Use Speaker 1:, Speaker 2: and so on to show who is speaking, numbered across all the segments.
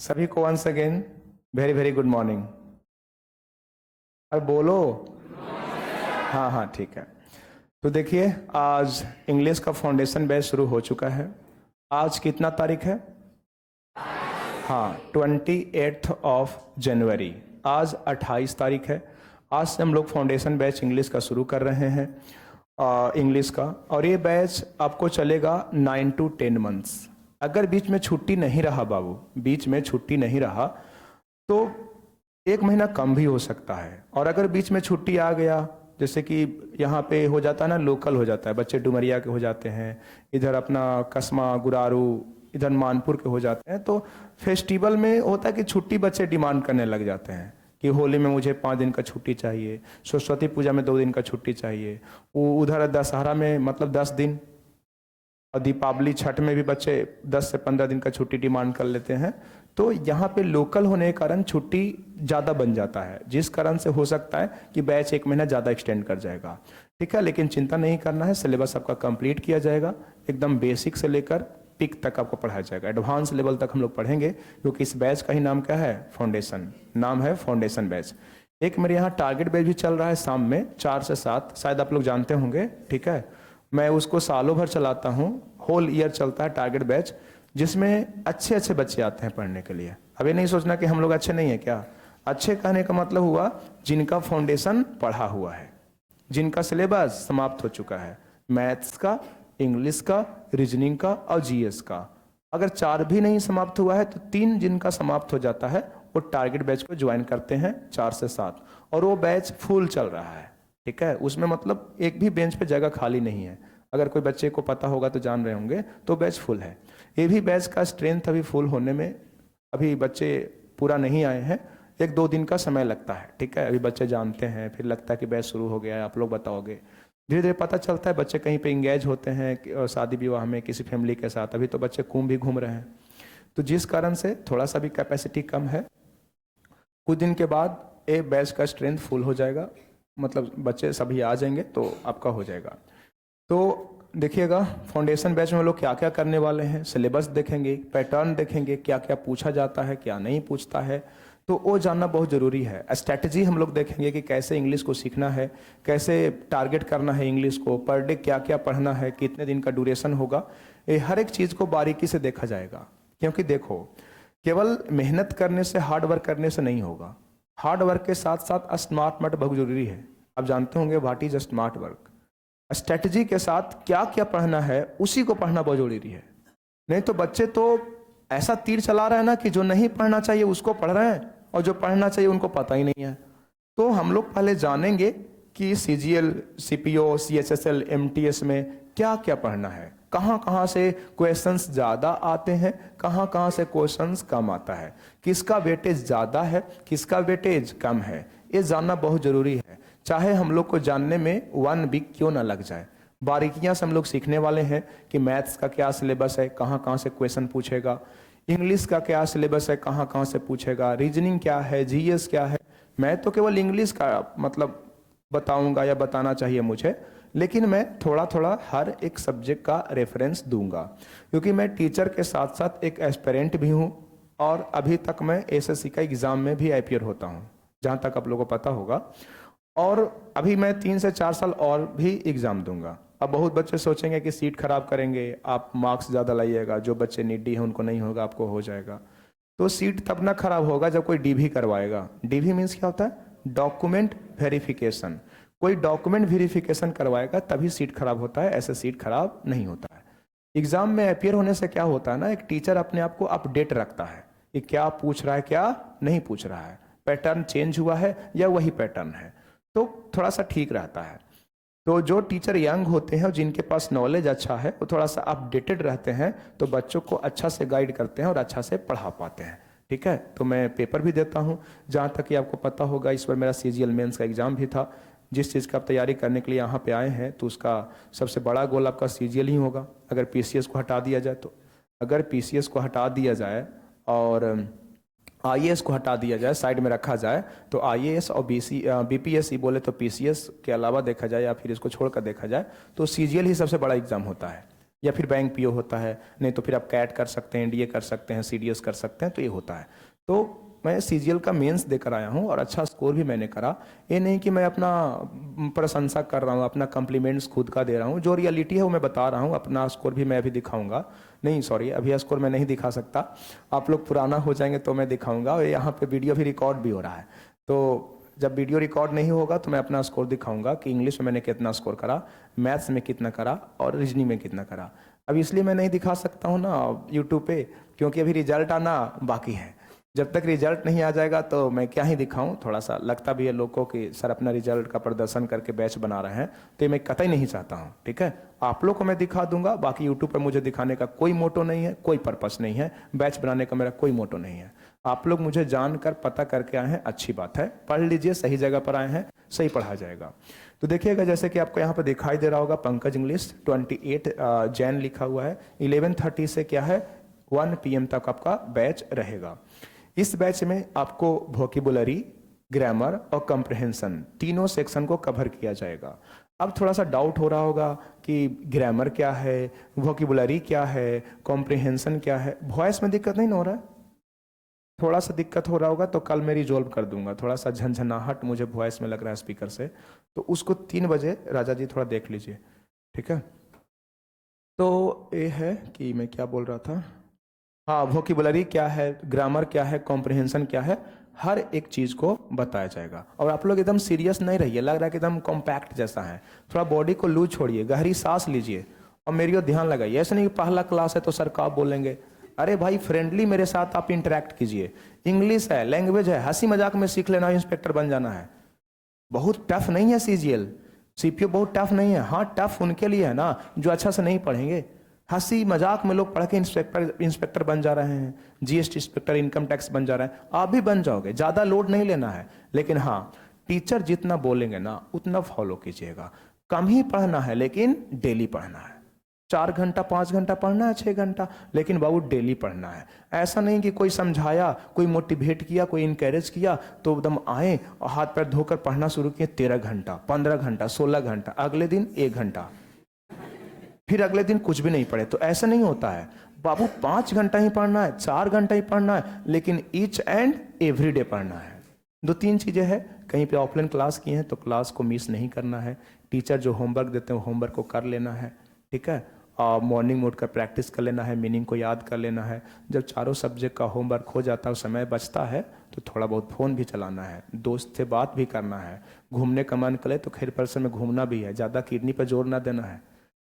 Speaker 1: सभी को once again very very good morning. अरे बोलो। हाँ हाँ ठीक है। तो देखिए, आज इंग्लिश का फाउंडेशन बैच शुरू हो चुका है। आज कितना तारीख है? हाँ, 28 जनवरी। आज 28 तारीख है। आज से हम लोग फाउंडेशन बैच इंग्लिश का शुरू कर रहे हैं, इंग्लिश का। और ये बैच आपको चलेगा 9 to 10 मंथ्स। अगर बीच में छुट्टी नहीं रहा बाबू, बीच में छुट्टी नहीं रहा तो 1 महीना कम भी हो सकता है। और अगर बीच में छुट्टी आ गया, जैसे कि यहाँ पे हो जाता है ना, लोकल हो जाता है, बच्चे डुमरिया के हो जाते हैं, इधर अपना कसमा गुरारू, इधर मानपुर के हो जाते हैं, तो फेस्टिवल में होता है कि छुट्टी बच्चे डिमांड करने लग जाते हैं कि होली में मुझे 5 दिन का छुट्टी चाहिए, सरस्वती पूजा में 2 दिन का छुट्टी चाहिए, वो उधर दशहरा में मतलब 10 दिन, और दीपावली छठ में भी बच्चे 10 से 15 दिन का छुट्टी डिमांड कर लेते हैं। तो यहाँ पे लोकल होने के कारण छुट्टी ज़्यादा बन जाता है, जिस कारण से हो सकता है कि बैच 1 महीना ज़्यादा एक्सटेंड कर जाएगा। ठीक है, लेकिन चिंता नहीं करना है, सिलेबस आपका कंप्लीट किया जाएगा। एकदम बेसिक से लेकर पिक तक आपको पढ़ाया जाएगा, एडवांस लेवल तक हम लोग पढ़ेंगे, क्योंकि इस बैच का ही नाम क्या है? फाउंडेशन। नाम है फाउंडेशन बैच। एक मेरे यहाँ टारगेट बैच भी चल रहा है शाम में 4 से 7, शायद आप लोग जानते होंगे। ठीक है, मैं उसको सालों भर चलाता हूँ, होल ईयर चलता है टारगेट बैच, जिसमें अच्छे अच्छे बच्चे आते हैं पढ़ने के लिए। अब ये नहीं सोचना कि हम लोग अच्छे नहीं है क्या। अच्छे कहने का मतलब हुआ जिनका फाउंडेशन पढ़ा हुआ है, जिनका सिलेबस समाप्त हो चुका है, मैथ्स का, इंग्लिश का, रीजनिंग का और जीएस का। अगर 4 भी नहीं समाप्त हुआ है तो 3 जिनका समाप्त हो जाता है वो टारगेट बैच को ज्वाइन करते हैं 4 से 7, और वो बैच फुल चल रहा है। ठीक है, उसमें मतलब एक भी बेंच पे जगह खाली नहीं है। अगर कोई बच्चे को पता होगा तो जान रहे होंगे, तो बैच फुल है। ये भी बैच का स्ट्रेंथ अभी फुल होने में अभी बच्चे पूरा नहीं आए हैं, 1-2 दिन का समय लगता है। ठीक है, अभी बच्चे जानते हैं, फिर लगता है कि बैच शुरू हो गया है, आप लोग बताओगे। धीरे धीरे पता चलता है, बच्चे कहीं पे इंगेज होते हैं शादी विवाह में किसी फैमिली के साथ। अभी तो बच्चे कुंभ भी घूम रहे हैं, तो जिस कारण से थोड़ा सा भी कैपेसिटी कम है। कुछ दिन के बाद ये बैच का स्ट्रेंथ फुल हो जाएगा, मतलब बच्चे सभी आ जाएंगे तो आपका हो जाएगा। तो देखिएगा, फाउंडेशन बैच में हम लोग क्या क्या करने वाले हैं, सिलेबस देखेंगे, पैटर्न देखेंगे, क्या क्या पूछा जाता है, क्या नहीं पूछता है, तो वो जानना बहुत ज़रूरी है। स्ट्रैटेजी हम लोग देखेंगे कि कैसे इंग्लिश को सीखना है, कैसे टारगेट करना है इंग्लिश को, पर डे क्या क्या पढ़ना है, कितने दिन का ड्यूरेशन होगा, ये हर एक चीज़ को बारीकी से देखा जाएगा। क्योंकि देखो, केवल मेहनत करने से, हार्ड वर्क करने से नहीं होगा, हार्ड वर्क के साथ साथ स्मार्ट वर्क बहुत जरूरी है। आप जानते होंगे what is smart work. Strategy के साथ क्या क्या पढ़ना है उसी को पढ़ना बहुत जरूरी है। नहीं तो बच्चे तो ऐसा तीर चला रहे हैं ना कि जो नहीं पढ़ना चाहिए उसको पढ़ रहे हैं, और जो पढ़ना चाहिए उनको पता ही नहीं है। तो हम लोग पहले जानेंगे कि CGL, CPO, CHSL, MTS में क्या क्या पढ़ना है, कहाँ कहाँ से क्वेश्चंस ज़्यादा आते हैं, कहाँ कहाँ से क्वेश्चंस कम आता है, किसका वेटेज ज़्यादा है, किसका वेटेज कम है, ये जानना बहुत ज़रूरी है। चाहे हम लोग को जानने में 1 वीक क्यों ना लग जाए। बारीकियां से हम लोग सीखने वाले हैं कि मैथ्स का क्या सिलेबस है, कहाँ कहाँ से क्वेश्चन पूछेगा, इंग्लिश का क्या सिलेबस है, कहाँ कहाँ से पूछेगा, रीजनिंग क्या है, जीएस क्या है। मैं तो केवल इंग्लिश का मतलब बताऊंगा या बताना चाहिए मुझे, लेकिन मैं थोड़ा थोड़ा हर एक सब्जेक्ट का रेफरेंस दूंगा, क्योंकि मैं टीचर के साथ साथ एक एस्पिरेंट भी हूँ, और अभी तक मैं SSC का एग्ज़ाम में भी अपीयर होता हूँ, जहाँ तक आप लोगों को पता होगा। और अभी मैं 3 से 4 साल और भी एग्ज़ाम दूंगा। अब बहुत बच्चे सोचेंगे कि सीट खराब करेंगे, आप मार्क्स ज़्यादा लाइएगा, जो बच्चे नीडी हैं उनको नहीं होगा, आपको हो जाएगा। तो सीट तब ना खराब होगा जब कोई DV करवाएगा। DV मीन्स क्या होता है? Document verification. कोई डॉक्यूमेंट वेरिफिकेशन करवाएगा तभी सीट खराब होता है, ऐसे सीट खराब नहीं होता है। एग्जाम में अपीयर होने से क्या होता है ना, एक टीचर अपने आप को अपडेट रखता है कि क्या पूछ रहा है, क्या नहीं पूछ रहा है, पैटर्न चेंज हुआ है या वही पैटर्न है, तो थोड़ा सा ठीक रहता है। तो जो टीचर यंग होते हैं और जिनके पास नॉलेज अच्छा है, वो थोड़ा सा अपडेटेड रहते हैं, तो बच्चों को अच्छा से गाइड करते हैं और अच्छा से पढ़ा पाते हैं। ठीक है, तो मैं पेपर भी देता हूँ, जहाँ तक कि आपको पता होगा इस बार मेरा CGL मेंस का एग्ज़ाम भी था। जिस चीज़ का आप तैयारी करने के लिए यहाँ पे आए हैं, तो उसका सबसे बड़ा गोल आपका CGL ही होगा। अगर PCS को हटा दिया जाए तो, अगर PCS को हटा दिया जाए और IAS को हटा दिया जाए, साइड में रखा जाए, तो IAS और BPSC बोले तो PCS के अलावा देखा जाए या फिर इसको छोड़कर देखा जाए तो CGL ही सबसे बड़ा एग्जाम होता है। या फिर बैंक पीओ होता है, नहीं तो फिर आप कैट कर सकते हैं, एनडीए कर सकते हैं, सीडीएस कर सकते हैं, तो ये होता है। तो मैं सीजीएल का मेंस देकर आया हूँ और अच्छा स्कोर भी मैंने करा। ये नहीं कि मैं अपना प्रशंसा कर रहा हूँ, अपना कम्प्लीमेंट्स खुद का दे रहा हूँ, जो रियलिटी है वो मैं बता रहा हूँ। अपना स्कोर भी मैं अभी दिखाऊंगा, नहीं सॉरी अभी स्कोर मैं नहीं दिखा सकता, आप लोग पुराना हो जाएंगे तो मैं दिखाऊंगा। और यहाँ पे वीडियो भी रिकॉर्ड भी हो रहा है, तो जब वीडियो रिकॉर्ड नहीं होगा तो मैं अपना स्कोर दिखाऊंगा कि इंग्लिश में मैंने कितना स्कोर करा, मैथ्स में कितना करा और रीजनिंग में कितना करा। अब इसलिए मैं नहीं दिखा सकता हूँ ना यूट्यूब पे, क्योंकि अभी रिजल्ट आना बाकी है। जब तक रिजल्ट नहीं आ जाएगा तो मैं क्या ही दिखाऊं। थोड़ा सा लगता भी है लोगों को कि सर अपना रिजल्ट का प्रदर्शन करके बैच बना रहे हैं, तो ये मैं कतई नहीं चाहता हूं। ठीक है, आप लोग को मैं दिखा दूंगा, बाकी यूट्यूब पर मुझे दिखाने का कोई मोटो नहीं है, कोई पर्पस नहीं है, बैच बनाने का मेरा कोई मोटो नहीं है। आप लोग मुझे जानकर पता करके आए हैं, अच्छी बात है, पढ़ लीजिए, सही जगह पर आए हैं, सही पढ़ा जाएगा। तो देखिएगा जैसे कि आपको यहाँ पर दिखाई दे रहा होगा पंकज इंग्लिश 28 जैन लिखा हुआ है। 11:30 से क्या है 1 PM तक आपका बैच रहेगा। इस बैच में आपको वोकेबुलरी, ग्रामर और कॉम्प्रिहेंशन तीनों सेक्शन को कवर किया जाएगा। अब थोड़ा सा डाउट हो रहा होगा कि ग्रामर क्या है, वोकेबुलरी क्या है, कॉम्प्रिहेंशन क्या है। वॉइस में दिक्कत नहीं ना हो रहा है? थोड़ा सा दिक्कत हो रहा होगा तो कल मैं रिजॉल्व कर दूंगा। थोड़ा सा झंझनाहट मुझे वॉइस में लग रहा है स्पीकर से, तो उसको 3 बजे राजा जी थोड़ा देख लीजिए, ठीक है। तो ये है कि मैं क्या बोल रहा था, हाँ वोकेबुलरी क्या है, ग्रामर क्या है, कॉम्प्रिहेंशन क्या है, हर एक चीज को बताया जाएगा। और आप लोग एकदम सीरियस नहीं रहिए, लग रहा है कि एकदम कॉम्पैक्ट जैसा है। थोड़ा बॉडी को लूज छोड़िए, गहरी सांस लीजिए और मेरी ओर ध्यान लगाइए। ऐसा नहीं कि पहला क्लास है तो सर का बोलेंगे, अरे भाई फ्रेंडली मेरे साथ आप इंटरेक्ट कीजिए। इंग्लिश है, लैंग्वेज है, हंसी मजाक में सीख लेना, इंस्पेक्टर बन जाना है। बहुत टफ नहीं है सीजीएल, सीपीओ बहुत टफ नहीं है। हाँ टफ उनके लिए है ना जो अच्छा से नहीं पढ़ेंगे। हंसी मजाक में लोग पढ़ के इंस्पेक्टर बन जा रहे हैं, जीएसटी इंस्पेक्टर, इनकम टैक्स बन जा रहे हैं, आप भी बन जाओगे। ज्यादा लोड नहीं लेना है, लेकिन हाँ टीचर जितना बोलेंगे ना उतना फॉलो कीजिएगा। कम ही पढ़ना है लेकिन डेली पढ़ना है। 4 घंटा 5 घंटा पढ़ना है, 6 घंटा, लेकिन बाबू डेली पढ़ना है। ऐसा नहीं कि कोई समझाया, कोई मोटिवेट किया, कोई इनकरेज किया तो एकदम आए और हाथ पैर धोकर पढ़ना शुरू किए। 13 घंटा 15 घंटा 16 घंटा, अगले दिन 1 घंटा, फिर अगले दिन कुछ भी नहीं पढ़े, तो ऐसा नहीं होता है बाबू। 5 घंटा ही पढ़ना है, 4 घंटा ही पढ़ना है, लेकिन ईच एंड एवरी डे पढ़ना है। 2-3 चीजें हैं, कहीं पे ऑफलाइन क्लास की हैं तो क्लास को मिस नहीं करना है। टीचर जो होमवर्क देते हैं होमवर्क को कर लेना है, ठीक है। और मॉर्निंग मोड का प्रैक्टिस कर लेना है, मीनिंग को याद कर लेना है। जब चारों सब्जेक्ट का होमवर्क हो जाता है, समय बचता है, तो थोड़ा बहुत फ़ोन भी चलाना है, दोस्त से बात भी करना है, घूमने का मन करे तो खैर पर्सन में घूमना भी है, ज़्यादा किडनी पर जोर ना देना है।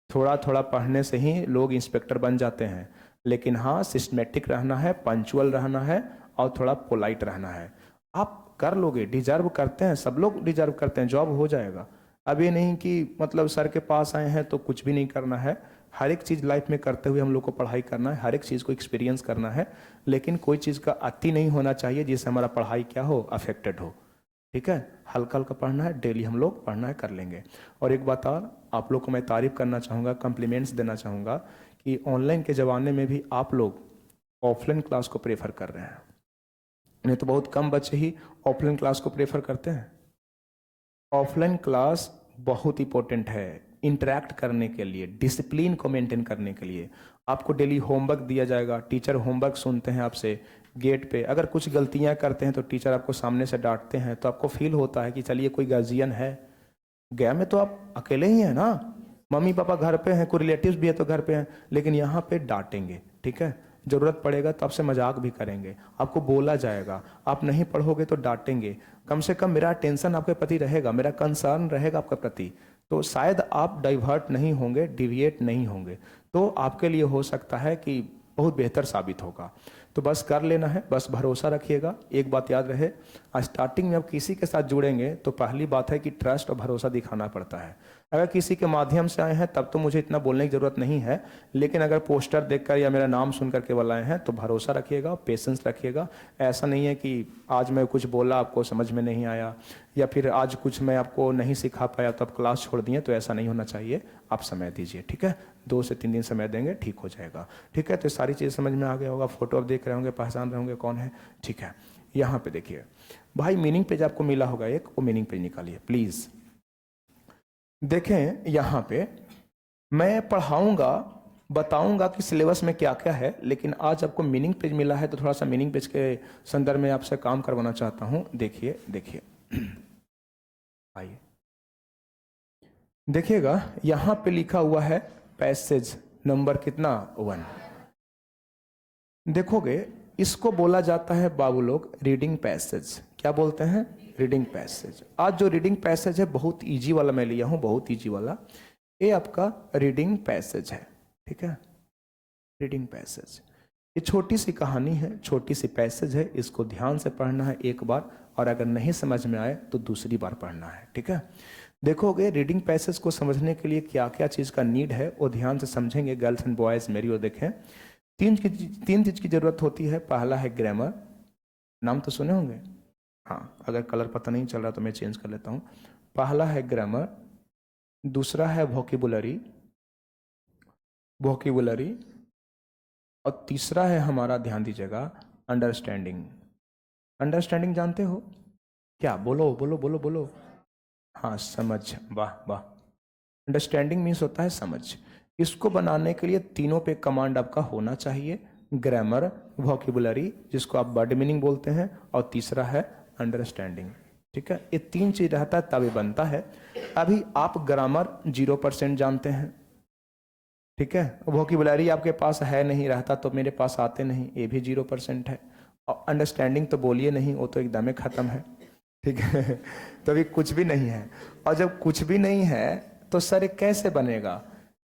Speaker 1: थोड़ा थोड़ा पढ़ने से ही लोग इंस्पेक्टर बन जाते हैं, लेकिन हाँ सिस्टमेटिक रहना है, पंचुअल रहना है और थोड़ा पोलाइट रहना है। आप कर लोगे, डिजर्व करते हैं, सब लोग डिजर्व करते हैं, जॉब हो जाएगा। अब ये नहीं कि मतलब सर के पास आए हैं तो कुछ भी नहीं करना है। हर एक चीज़ लाइफ में करते हुए हम लोग को पढ़ाई करना है, हर एक चीज़ को एक्सपीरियंस करना है, लेकिन कोई चीज़ का अति नहीं होना चाहिए जिससे हमारा पढ़ाई क्या हो, अफेक्टेड हो। ठीक है, हल्का हल्का पढ़ना है, डेली हम लोग पढ़ना है, कर लेंगे। और एक बात और आप लोग को मैं तारीफ करना चाहूँगा, कम्प्लीमेंट्स देना चाहूँगा कि ऑनलाइन के ज़माने में भी आप लोग ऑफलाइन क्लास को प्रेफर कर रहे हैं। नहीं तो बहुत कम बच्चे ही ऑफलाइन क्लास को प्रेफर करते हैं। ऑफलाइन क्लास बहुत इंपॉर्टेंट है इंटरेक्ट करने के लिए, डिसिप्लिन को मेंटेन करने के लिए। आपको डेली होमवर्क दिया जाएगा, टीचर होमवर्क सुनते हैं आपसे गेट पे। अगर कुछ गलतियां करते हैं तो टीचर आपको सामने से डांटते हैं, तो आपको फील होता है कि चलिए कोई गार्जियन है। गया में तो आप अकेले ही हैं ना, मम्मी पापा घर पे हैं, कोई रिलेटिव्स भी है तो घर पे हैं, लेकिन यहाँ पे डांटेंगे, ठीक है। जरूरत पड़ेगा तो आपसे मजाक भी करेंगे, आपको बोला जाएगा, आप नहीं पढ़ोगे तो डांटेंगे। कम से कम मेरा टेंशन आपके प्रति रहेगा, मेरा कंसर्न रहेगा आपके प्रति, तो शायद आप डाइवर्ट नहीं होंगे, डिविएट नहीं होंगे, तो आपके लिए हो सकता है कि बहुत बेहतर साबित होगा। तो बस कर लेना है, बस भरोसा रखिएगा। एक बात याद रहे, स्टार्टिंग में आप किसी के साथ जुड़ेंगे तो पहली बात है कि ट्रस्ट और भरोसा दिखाना पड़ता है। अगर किसी के माध्यम से आए हैं तब तो मुझे इतना बोलने की जरूरत नहीं है, लेकिन अगर पोस्टर देखकर या मेरा नाम सुनकर केवल आए हैं तो भरोसा रखिएगा, पेशेंस रखिएगा। ऐसा नहीं है कि आज मैं कुछ बोला आपको समझ में नहीं आया, या फिर आज कुछ मैं आपको नहीं सिखा पाया तो आप क्लास छोड़ दिए, तो ऐसा नहीं होना चाहिए। आप समय दीजिए, ठीक है, 2 से 3 दिन समय देंगे, ठीक हो जाएगा। ठीक है, तो सारी चीज़ समझ में आ गया होगा, फोटो आप देख रहे होंगे, पहचान रहे होंगे कौन है। ठीक है, यहाँ पे देखिए भाई, मीनिंग पेज आपको मिला होगा एक, वो मीनिंग पेज निकालिए प्लीज। देखें यहाँ पे मैं पढ़ाऊंगा बताऊंगा कि सिलेबस में क्या क्या है, लेकिन आज आपको मीनिंग पेज मिला है तो थोड़ा सा मीनिंग पेज के संदर्भ में आपसे काम करवाना चाहता हूं। देखिए देखिए आइए देखिएगा, यहां पे लिखा हुआ है पैसेज नंबर कितना 1। देखोगे इसको बोला जाता है बाबू लोग रीडिंग पैसेज। क्या बोलते हैं? Reading passage. आज जो रीडिंग पैसेज है बहुत इजी वाला मैं लिया हूं, बहुत इजी वाला। ये आपका रीडिंग पैसेज है, ठीक है। रीडिंग पैसेज ये छोटी सी कहानी है, छोटी सी पैसेज है, इसको ध्यान से पढ़ना है एक बार, और अगर नहीं समझ में आए तो दूसरी बार पढ़ना है, ठीक है। देखोगे रीडिंग पैसेज को समझने के लिए क्या क्या चीज़ का नीड है वो ध्यान से समझेंगे। गर्ल्स एंड बॉयज मेरी ओर देखें। तीन चीज़ की जरूरत होती है। पहला है ग्रामर, नाम तो सुने होंगे, हाँ, अगर कलर पता नहीं चल रहा तो मैं चेंज कर लेता हूँ। पहला है ग्रामर, दूसरा है वोकेबुलरी, और तीसरा है हमारा, ध्यान दीजिएगा, अंडरस्टैंडिंग। अंडरस्टैंडिंग जानते हो क्या? बोलो बोलो बोलो बोलो। हाँ, समझ, वाह वाह। अंडरस्टैंडिंग मीन्स होता है समझ। इसको बनाने के लिए तीनों पे कमांड आपका होना चाहिए। ग्रामर, वोकेबुलरी जिसको आप वर्ड मीनिंग बोलते हैं, और तीसरा है अंडरस्टैंडिंग, ठीक है। ये तीन चीज रहता है तभी बनता है। अभी आप ग्रामर 0% जानते हैं, ठीक है। वोकेबुलरी आपके पास है नहीं, रहता तो मेरे पास आते नहीं, ये भी 0% है। और अंडरस्टैंडिंग तो बोलिए नहीं, वो तो एकदम ही खत्म है, ठीक है। तो अभी कुछ भी नहीं है। और जब कुछ भी नहीं है तो सर कैसे बनेगा?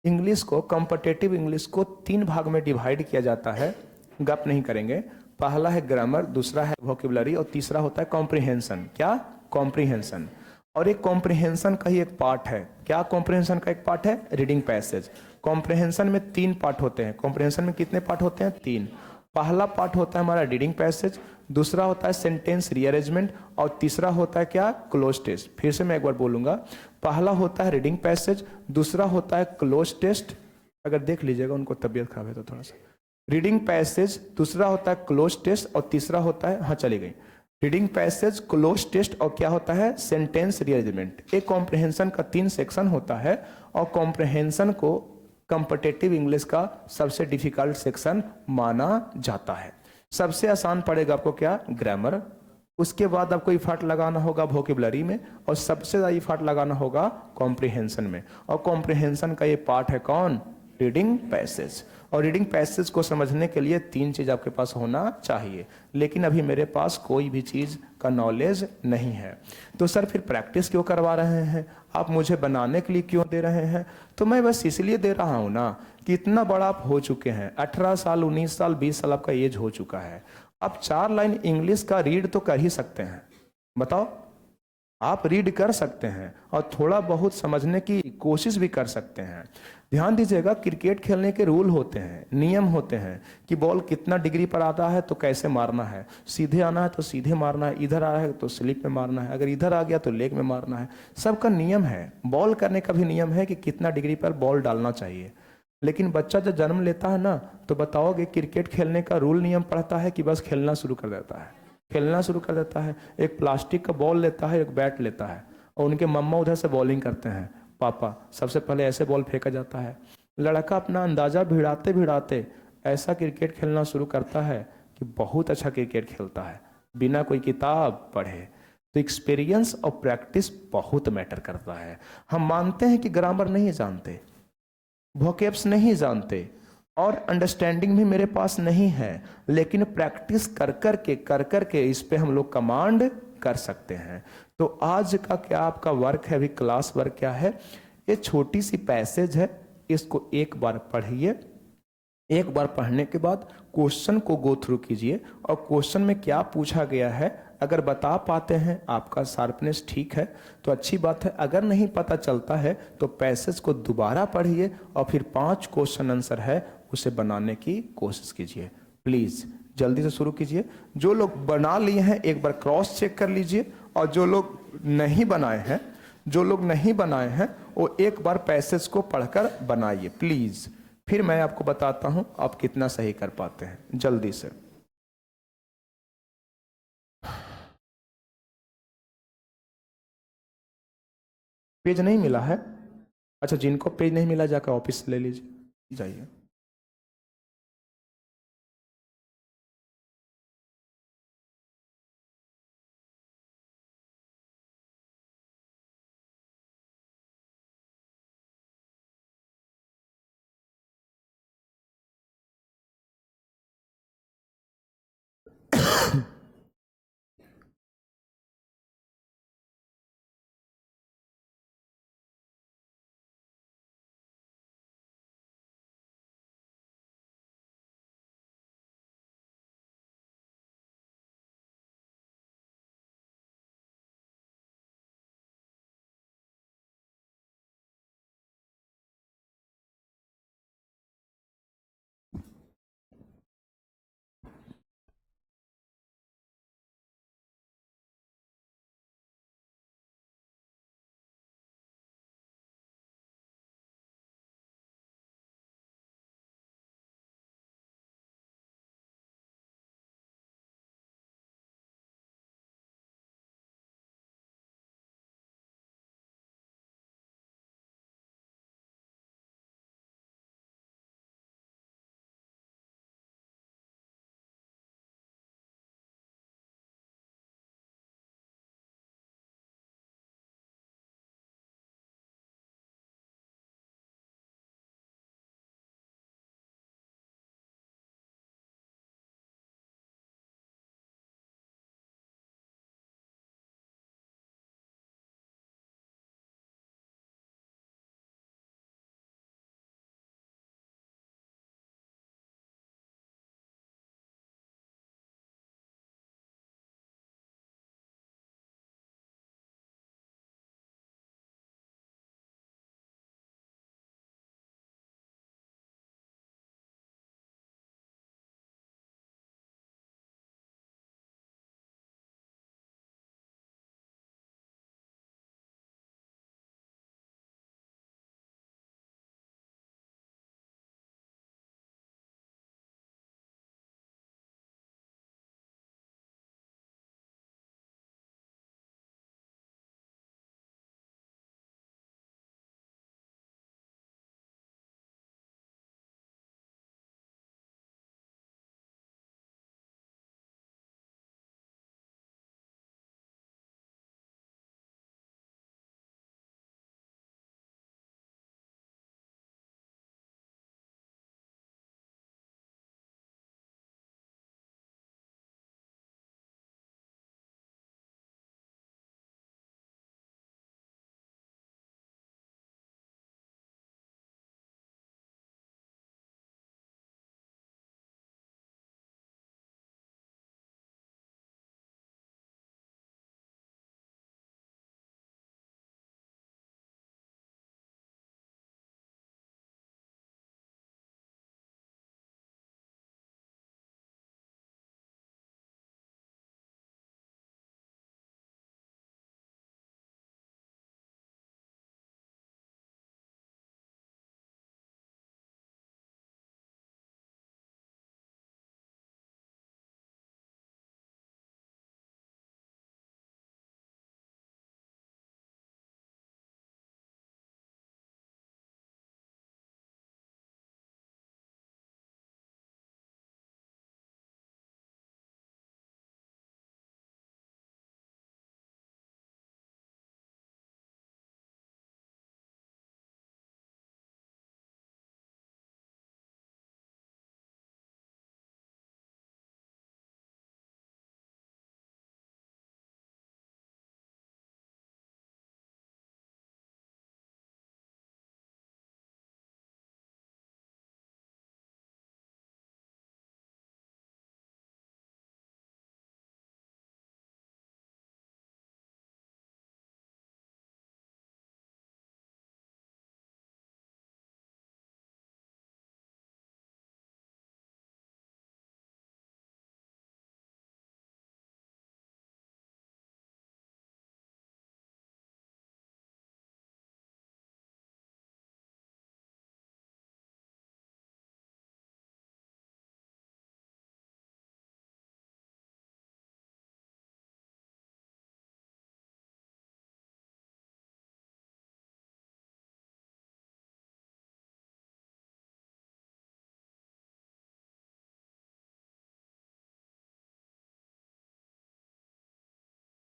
Speaker 1: इंग्लिश को, कॉम्पिटिटिव इंग्लिश को 3 भाग में डिवाइड किया जाता है, गप नहीं करेंगे। पहला है ग्रामर, दूसरा है वोकेबुलरी, और तीसरा होता है कॉम्प्रिहेंशन। क्या? कॉम्प्रिहेंशन। और एक कॉम्प्रिहेंशन का ही एक पार्ट है। क्या कॉम्प्रिहेंशन का एक पार्ट है? Reading passage. कॉम्प्रिहेंशन में 3 पार्ट होते हैं। कॉम्प्रिहेंशन में कितने पार्ट होते हैं? 3। पहला पार्ट होता है हमारा रीडिंग पैसेज, दूसरा होता है सेंटेंस रीअरेंजमेंट, और तीसरा होता है क्या? Cloze test. फिर से मैं एक बार बोलूंगा, पहला होता है रीडिंग पैसेज, दूसरा होता है क्लोज टेस्ट। अगर देख लीजिएगा, उनको तबियत खराब है तो थोड़ा सा। रीडिंग पैसेज, दूसरा होता है क्लोज टेस्ट, और तीसरा होता है, हाँ चली गई, रीडिंग पैसेज, क्लोज टेस्ट, और क्या होता है? Sentence rearrangement. एक कॉम्प्रिहेंशन का 3 सेक्शन होता है, और कॉम्प्रिहेंशन को कॉम्पिटिटिव इंग्लिश का सबसे डिफिकल्ट सेक्शन माना जाता है। सबसे आसान पड़ेगा आपको क्या? ग्रामर। उसके बाद आपको इफर्ट लगाना होगा वोकेबुलरी में, और सबसे ज़्यादा इफर्ट लगाना होगा कॉम्प्रिहेंशन में। और कॉम्प्रिहेंशन का ये पार्ट है कौन? Reading passage. और रीडिंग पैसेज को समझने के लिए 3 चीज़ आपके पास होना चाहिए, लेकिन अभी मेरे पास कोई भी चीज़ का नॉलेज नहीं है। तो सर फिर प्रैक्टिस क्यों करवा रहे हैं आप? मुझे बनाने के लिए क्यों दे रहे हैं? तो मैं बस इसलिए दे रहा हूँ ना कि इतना बड़ा आप हो चुके हैं, 18 साल, 19 साल, 20 साल आपका एज हो चुका है। आप 4 लाइन इंग्लिश का रीड तो कर ही सकते हैं। बताओ, आप रीड कर सकते हैं और थोड़ा बहुत समझने की कोशिश भी कर सकते हैं। ध्यान दीजिएगा, क्रिकेट खेलने के रूल होते हैं, नियम होते हैं कि बॉल कितना डिग्री पर आता है तो कैसे मारना है, सीधे आना है तो सीधे मारना है, इधर आ रहा है तो स्लिप में मारना है, अगर इधर आ गया तो लेग में मारना है। सबका नियम है। बॉल करने का भी नियम है कि कितना डिग्री पर बॉल डालना चाहिए। लेकिन बच्चा जब जन्म लेता है ना, तो बताओगे क्रिकेट खेलने का रूल नियम पढ़ता है कि बस खेलना शुरू कर देता है? खेलना शुरू कर देता है। एक प्लास्टिक का बॉल लेता है, एक बैट लेता है, और उनके मम्मा उधर से बॉलिंग करते हैं, पापा, सबसे पहले ऐसे बॉल फेंका जाता है। लड़का अपना अंदाजा भिड़ाते भिड़ाते ऐसा क्रिकेट खेलना शुरू करता है कि बहुत अच्छा क्रिकेट खेलता है, बिना कोई किताब पढ़े। तो एक्सपीरियंस और प्रैक्टिस बहुत मैटर करता है। हम मानते हैं कि ग्रामर नहीं जानते, वोकेब्स नहीं जानते, और अंडरस्टैंडिंग भी मेरे पास नहीं है, लेकिन प्रैक्टिस कर कर के इस पे हम लोग कमांड कर सकते हैं। तो आज का क्या आपका वर्क है, अभी क्लास वर्क क्या है? ये छोटी सी पैसेज है, इसको एक बार पढ़िए। एक बार पढ़ने के बाद क्वेश्चन को गो थ्रू कीजिए, और क्वेश्चन में क्या पूछा गया है अगर बता पाते हैं, आपका शार्पनेस ठीक है तो अच्छी बात है। अगर नहीं पता चलता है तो पैसेज को दोबारा पढ़िए, और फिर 5 क्वेश्चन आंसर है उसे बनाने की कोशिश कीजिए। प्लीज़ जल्दी से शुरू कीजिए। जो लोग बना लिए हैं एक बार क्रॉस चेक कर लीजिए, और जो लोग नहीं बनाए हैं वो एक बार पैसेज को पढ़कर बनाइए प्लीज़। फिर मैं आपको बताता हूं आप कितना सही कर पाते हैं। जल्दी से पेज नहीं मिला है? अच्छा, जिनको पेज नहीं मिला जाकर ऑफिस से ले लीजिए, जाइए।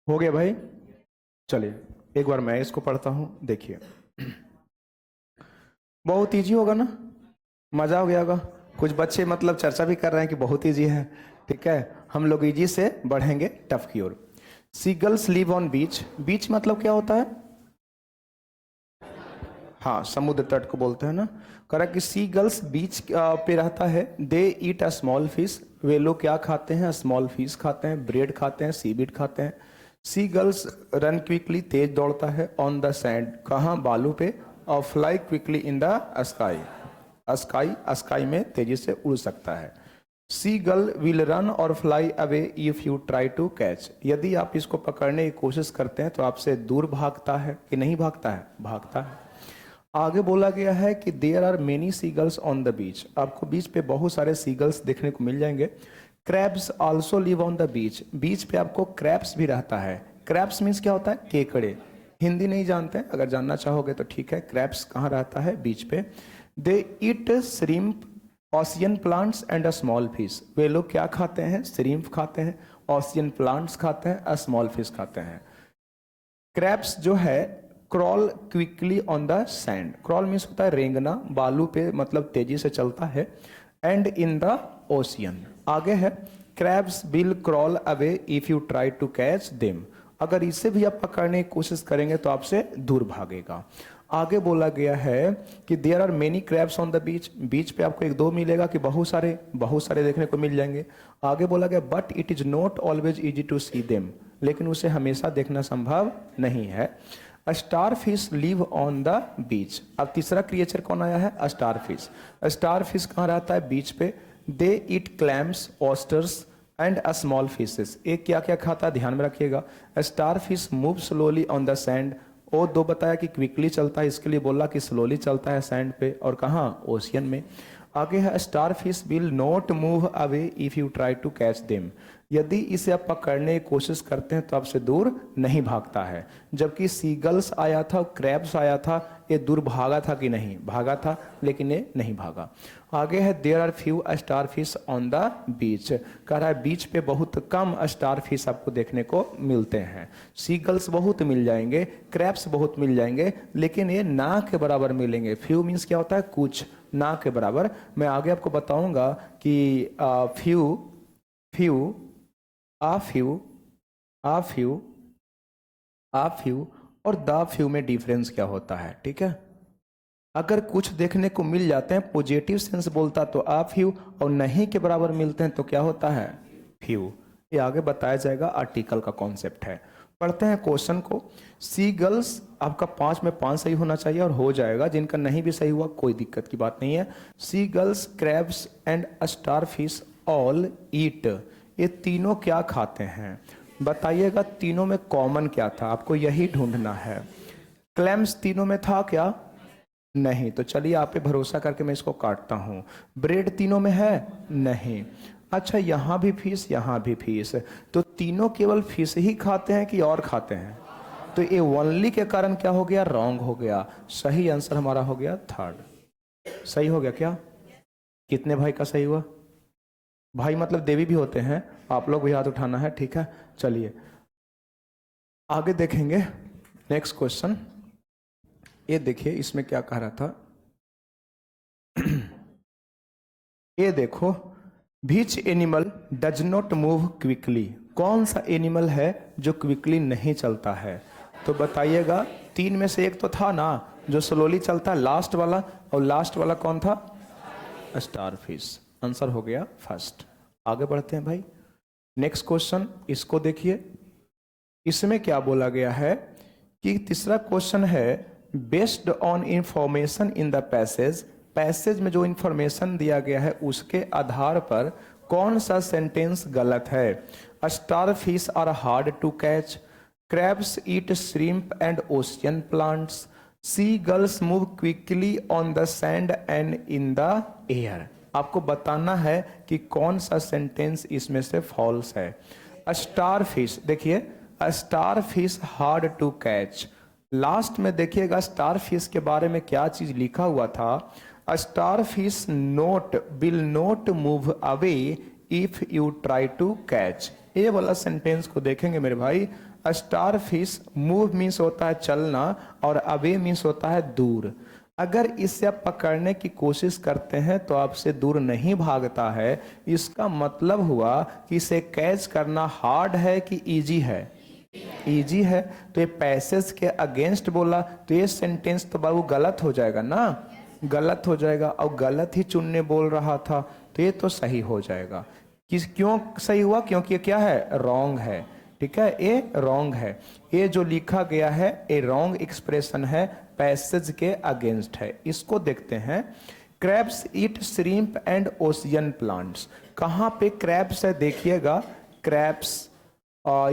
Speaker 1: हो गया भाई? चलिए एक बार मैं इसको पढ़ता हूं, देखिए बहुत इजी होगा ना, मजा हो गया होगा। कुछ बच्चे मतलब चर्चा भी कर रहे हैं कि बहुत इजी है। ठीक है, हम लोग इजी से बढ़ेंगे टफ की ओर। सीगल्स लिव ऑन बीच। बीच मतलब क्या होता है? हाँ, समुद्र तट को बोलते हैं ना। कह रहा कि सी गर्ल्स बीच पे रहता है। दे ईट अ स्मॉल फिश। वे लोग क्या खाते हैं? स्मॉल फिश खाते हैं, ब्रेड खाते हैं, सीबीड खाते हैं। सी गर्ल्स रन क्विकली, तेज दौड़ता है। ऑन द सैंड, कहाँ? बालू पे। और fly quickly in the sky. Sky, sky में तेजी से उड़ सकता है। सी गर्ल विल रन और fly away if you try to catch. यदि आप इसको पकड़ने की कोशिश करते हैं तो आपसे दूर भागता है कि नहीं भागता है? भागता है। आगे बोला गया है कि there are many seagulls on the beach. आपको बीच पे बहुत सारे सीगल्स देखने को मिल जाएंगे। Crabs also live on the beach. Beach पे आपको क्रैब्स भी रहता है। क्रैब्स मीन्स क्या होता है? केकड़े। हिंदी नहीं जानते हैं, अगर जानना चाहोगे तो ठीक है। क्रैब्स कहाँ रहता है? बीच पे। They eat shrimp, ocean plants and a small fish. वे लोग क्या खाते हैं? श्रिम्प खाते हैं, ऑसियन प्लांट्स खाते हैं, अ स्मॉल फिश खाते हैं। क्रैब्स जो है crawl quickly on the sand. Crawl means होता है रेंगना, बालू पे मतलब तेजी से चलता है। एंड इन द ओशियन, आगे है crabs will crawl away if you try to catch them. अगर इसे भी आप पकड़ने की कोशिश करेंगे तो आपसे दूर भागेगा। आगे बोला गया है कि there are many crabs on the beach. Beach पे आपको एक दो मिलेगा कि बहुत सारे देखने को मिल जाएंगे। आगे बोला गया but it is not always easy to see them. लेकिन उसे हमेशा देखना संभव नहीं है। Starfish live on the beach. अब तीसरा क्रिएचर कौन आया है? Star fish. स्टार फिश कहाँ रहता है? बीच पे। They eat clams, oysters and a small fishes. एक क्या क्या खाता है ध्यान में रखिएगा। Star fish move slowly on the sand. और दो बताया कि क्विकली चलता है, इसके लिए बोला कि स्लोली चलता है सैंड पे। और कहाँ? ओशियन में। आगे है starfish will not move away if you try to catch them. यदि इसे आप पकड़ने की कोशिश करते हैं तो आपसे दूर नहीं भागता है। जबकि सीगल्स आया था, क्रैब्स आया था, ये दूर भागा था कि नहीं? भागा था, लेकिन ये नहीं भागा। आगे है there are few starfish on the beach. कह रहा है बीच पे बहुत कम स्टार फिश आपको देखने को मिलते हैं। सीगल्स बहुत मिल जाएंगे, क्रैब्स बहुत मिल जाएंगे, लेकिन ये ना के बराबर मिलेंगे। फ्यू मीन्स क्या होता है? कुछ, ना के बराबर। मैं आगे आपको बताऊंगा कि फ्यू, फ्यू, आ फ्यू, आ फ्यू, आ फ्यू और द फ्यू में डिफरेंस क्या होता है। ठीक है, अगर कुछ देखने को मिल जाते हैं पॉजिटिव सेंस बोलता तो आ फ्यू, और नहीं के बराबर मिलते हैं तो क्या होता है? फ्यू। ये आगे बताया जाएगा, आर्टिकल का कॉन्सेप्ट है। पढ़ते हैं क्वेश्चन को। सी गर्ल्स, आपका 5 में 5 सही होना चाहिए और हो जाएगा। जिनका नहीं भी सही हुआ कोई दिक्कत की बात नहीं है। Seagulls, crabs and star fish all eat. ये तीनों क्या खाते हैं? बताइएगा तीनों में कॉमन क्या था, आपको यही ढूंढना है। क्लैम्स तीनों में था क्या? नहीं। तो चलिए आप पे भरोसा करके मैं इसको काटता हूं। ब्रेड तीनों में है? नहीं। अच्छा, यहां भी फीस, यहां भी फीस, तो तीनों केवल फिश ही खाते हैं कि और खाते हैं? तो ये ओनली के कारण क्या हो गया? रॉन्ग हो गया। सही आंसर हमारा हो गया थर्ड। सही हो गया क्या? कितने भाई का सही हुआ? भाई मतलब देवी भी होते हैं, आप लोग भी हाथ उठाना है। ठीक है, चलिए आगे देखेंगे। नेक्स्ट क्वेश्चन, ये देखिए इसमें क्या कह रहा था। ये देखो, which animal does not move quickly. कौन सा एनिमल है जो क्विकली नहीं चलता है? तो बताइएगा, 3 में से एक तो था ना जो स्लोली चलता है, लास्ट वाला। और लास्ट वाला कौन था? Star fish. आंसर हो गया फर्स्ट। आगे बढ़ते हैं भाई। नेक्स्ट क्वेश्चन, इसको देखिए। इसमें क्या बोला गया है कि तीसरा क्वेश्चन है based on information in the passage. Passage में जो इंफॉर्मेशन दिया गया है उसके आधार पर कौन सा सेंटेंस गलत है? Starfish are hard to catch, crabs eat shrimp and ocean plants, seagulls move quickly on the sand and in the air. आपको बताना है कि कौन सा सेंटेंस इसमें से फॉल्स है। स्टार फिश, देखिए starfish hard to catch. Last में देखिएगा स्टार फिश के बारे में क्या चीज लिखा हुआ था। Starfish not will not move away if you try to catch. ये वाला सेंटेंस को देखेंगे मेरे भाई, स्टार फिश, मूव मीन्स होता है चलना और अवे मीन्स होता है दूर। अगर इसे आप पकड़ने की कोशिश करते हैं तो आपसे दूर नहीं भागता है, इसका मतलब हुआ कि इसे कैच करना हार्ड है कि इजी है? इजी है। तो ये पैसेज के अगेंस्ट बोला तो ये सेंटेंस तो बाबू गलत हो जाएगा ना, गलत हो जाएगा। और गलत ही चुनने बोल रहा था तो ये तो सही हो जाएगा। क्यों सही हुआ? क्योंकि ये क्या है? रॉन्ग है। ठीक है, ये रॉन्ग है। ये जो लिखा गया है ये रॉन्ग एक्सप्रेशन है, पैसेज के अगेंस्ट है। इसको देखते हैं। Crabs eat shrimp and ocean plants. कहाँ पे क्रैब्स है? देखिएगा, क्रैब्स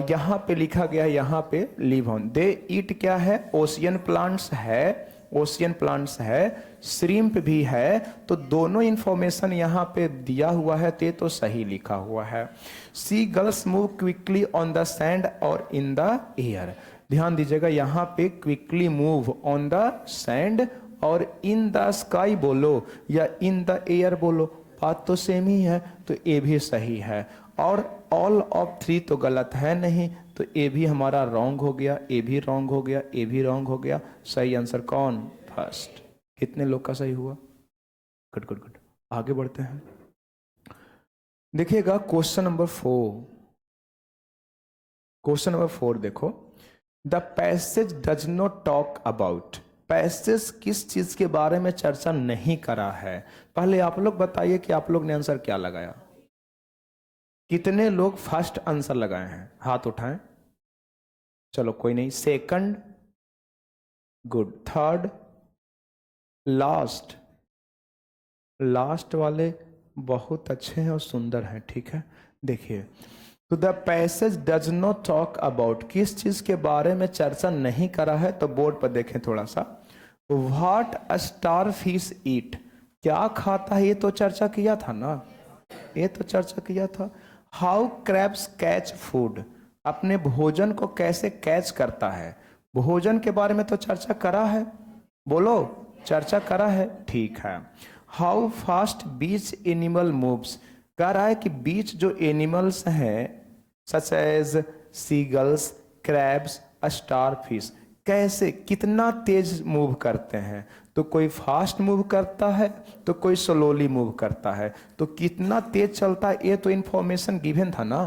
Speaker 1: यहाँ पे लिखा गया, यहाँ पे लिव ऑन। दे ईट क्या है? ओशियन प्लांट्स है, ओशियन प्लांट्स है, श्रिम्प भी है। तो दोनों इंफॉर्मेशन यहाँ पे दिया हुआ है, तो सही लिखा हुआ है। Seagulls move quickly on the sand और इन द एयर। ध्यान दीजिएगा, यहाँ पे quickly move on the sand और इन द स्काई बोलो या इन द एयर बोलो, बात तो सेम ही है, तो ये भी सही है। और ऑल ऑफ थ्री तो गलत है नहीं, तो ए भी हमारा रॉन्ग हो गया, ए भी रॉन्ग हो गया, ए भी रॉन्ग हो गया। सही आंसर कौन? फर्स्ट। कितने लोग का सही हुआ? Good good good. आगे बढ़ते हैं। देखिएगा क्वेश्चन नंबर 4। क्वेश्चन नंबर 4 देखो। The passage does not talk about. Passage किस चीज के बारे में चर्चा नहीं करा है? पहले आप लोग बताइए कि आप लोग ने आंसर क्या लगाया। कितने लोग फर्स्ट आंसर लगाए हैं? हाथ उठाएं। चलो कोई नहीं। Second, good. Third, last. Last वाले बहुत अच्छे हैं और सुंदर हैं। ठीक है, देखिए, तो the passage does not talk about, किस चीज के बारे में चर्चा नहीं करा है? तो बोर्ड पर देखें थोड़ा सा। व्हाट अ स्टार फिश ईट, क्या खाता है? ये तो चर्चा किया था ना, ये तो चर्चा किया था। हाउ क्रैब्स कैच फूड, अपने भोजन को कैसे कैच करता है? भोजन के बारे में तो चर्चा करा है, बोलो, चर्चा करा है। ठीक है। How fast beach animal moves, कह रहा है कि बीच जो एनिमल्स हैं such as seagulls, crabs, starfish, कैसे, कितना तेज मूव करते हैं? तो कोई फास्ट मूव करता है तो कोई स्लोली मूव करता है, तो कितना तेज चलता है ये तो इंफॉर्मेशन गिवन था ना।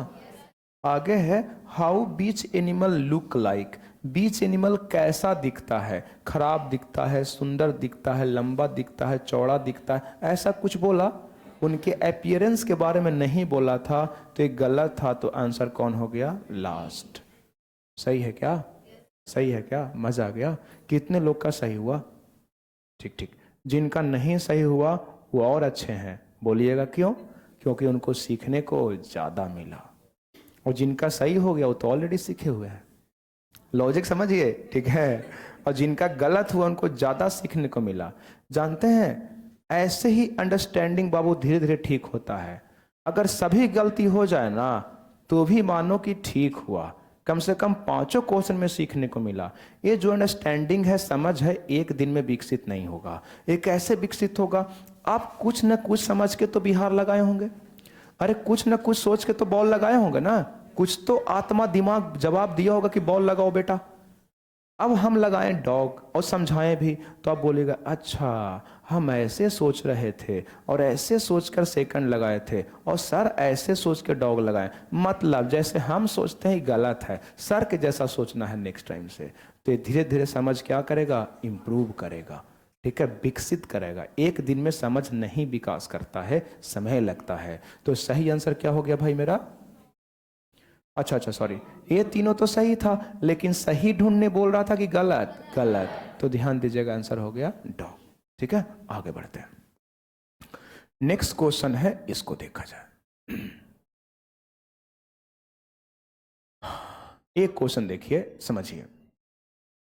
Speaker 1: आगे है how beach animal look like, beach animal कैसा दिखता है? खराब दिखता है, सुंदर दिखता है, लंबा दिखता है, चौड़ा दिखता है, ऐसा कुछ बोला। उनके अपीयरेंस के बारे में नहीं बोला था, तो ये गलत था। तो आंसर कौन हो गया? लास्ट। सही है क्या? सही है क्या? मजा आ गया। कितने लोग का सही हुआ? ठीक ठीक। जिनका नहीं सही हुआ वो और अच्छे हैं, बोलिएगा क्यों? क्योंकि उनको सीखने को ज्यादा मिला। और जिनका सही हो गया वो तो ऑलरेडी सीखे हुए हैं। लॉजिक समझिए, ठीक है। और जिनका गलत हुआ उनको ज्यादा सीखने को मिला। जानते हैं, ऐसे ही अंडरस्टैंडिंग बाबू धीरे धीरे ठीक होता है। अगर सभी गलती हो जाए ना तो भी मानो कि ठीक हुआ, कम से कम 5 क्वेश्चन में सीखने को मिला। ये जो अंडरस्टैंडिंग है, समझ है, एक दिन में विकसित नहीं होगा। ये कैसे विकसित होगा? आप कुछ न कुछ समझ के तो बिहार लगाए होंगे, अरे कुछ न कुछ सोच के तो बॉल लगाए होंगे ना, कुछ तो आत्मा दिमाग जवाब दिया होगा कि बॉल लगाओ बेटा। अब हम लगाएं डॉग और समझाएं भी तो आप बोलेगा अच्छा हम ऐसे सोच रहे थे और ऐसे सोचकर सेकंड लगाए थे और सर ऐसे सोच के डॉग लगाए। मतलब जैसे हम सोचते हैं गलत है, सर के जैसा सोचना है नेक्स्ट टाइम से। तो ये धीरे धीरे समझ क्या करेगा? इम्प्रूव करेगा। ठीक है, विकसित करेगा। एक दिन में समझ नहीं विकास करता है, समय लगता है। तो सही आंसर क्या हो गया भाई मेरा? अच्छा अच्छा सॉरी, ये तीनों तो सही था, लेकिन सही ढूंढने बोल रहा था कि गलत? गलत। तो ध्यान दीजिएगा, आंसर हो गया डॉग। ठीक है, आगे बढ़ते हैं। नेक्स्ट क्वेश्चन है, इसको देखा जाए। एक क्वेश्चन देखिए, समझिए।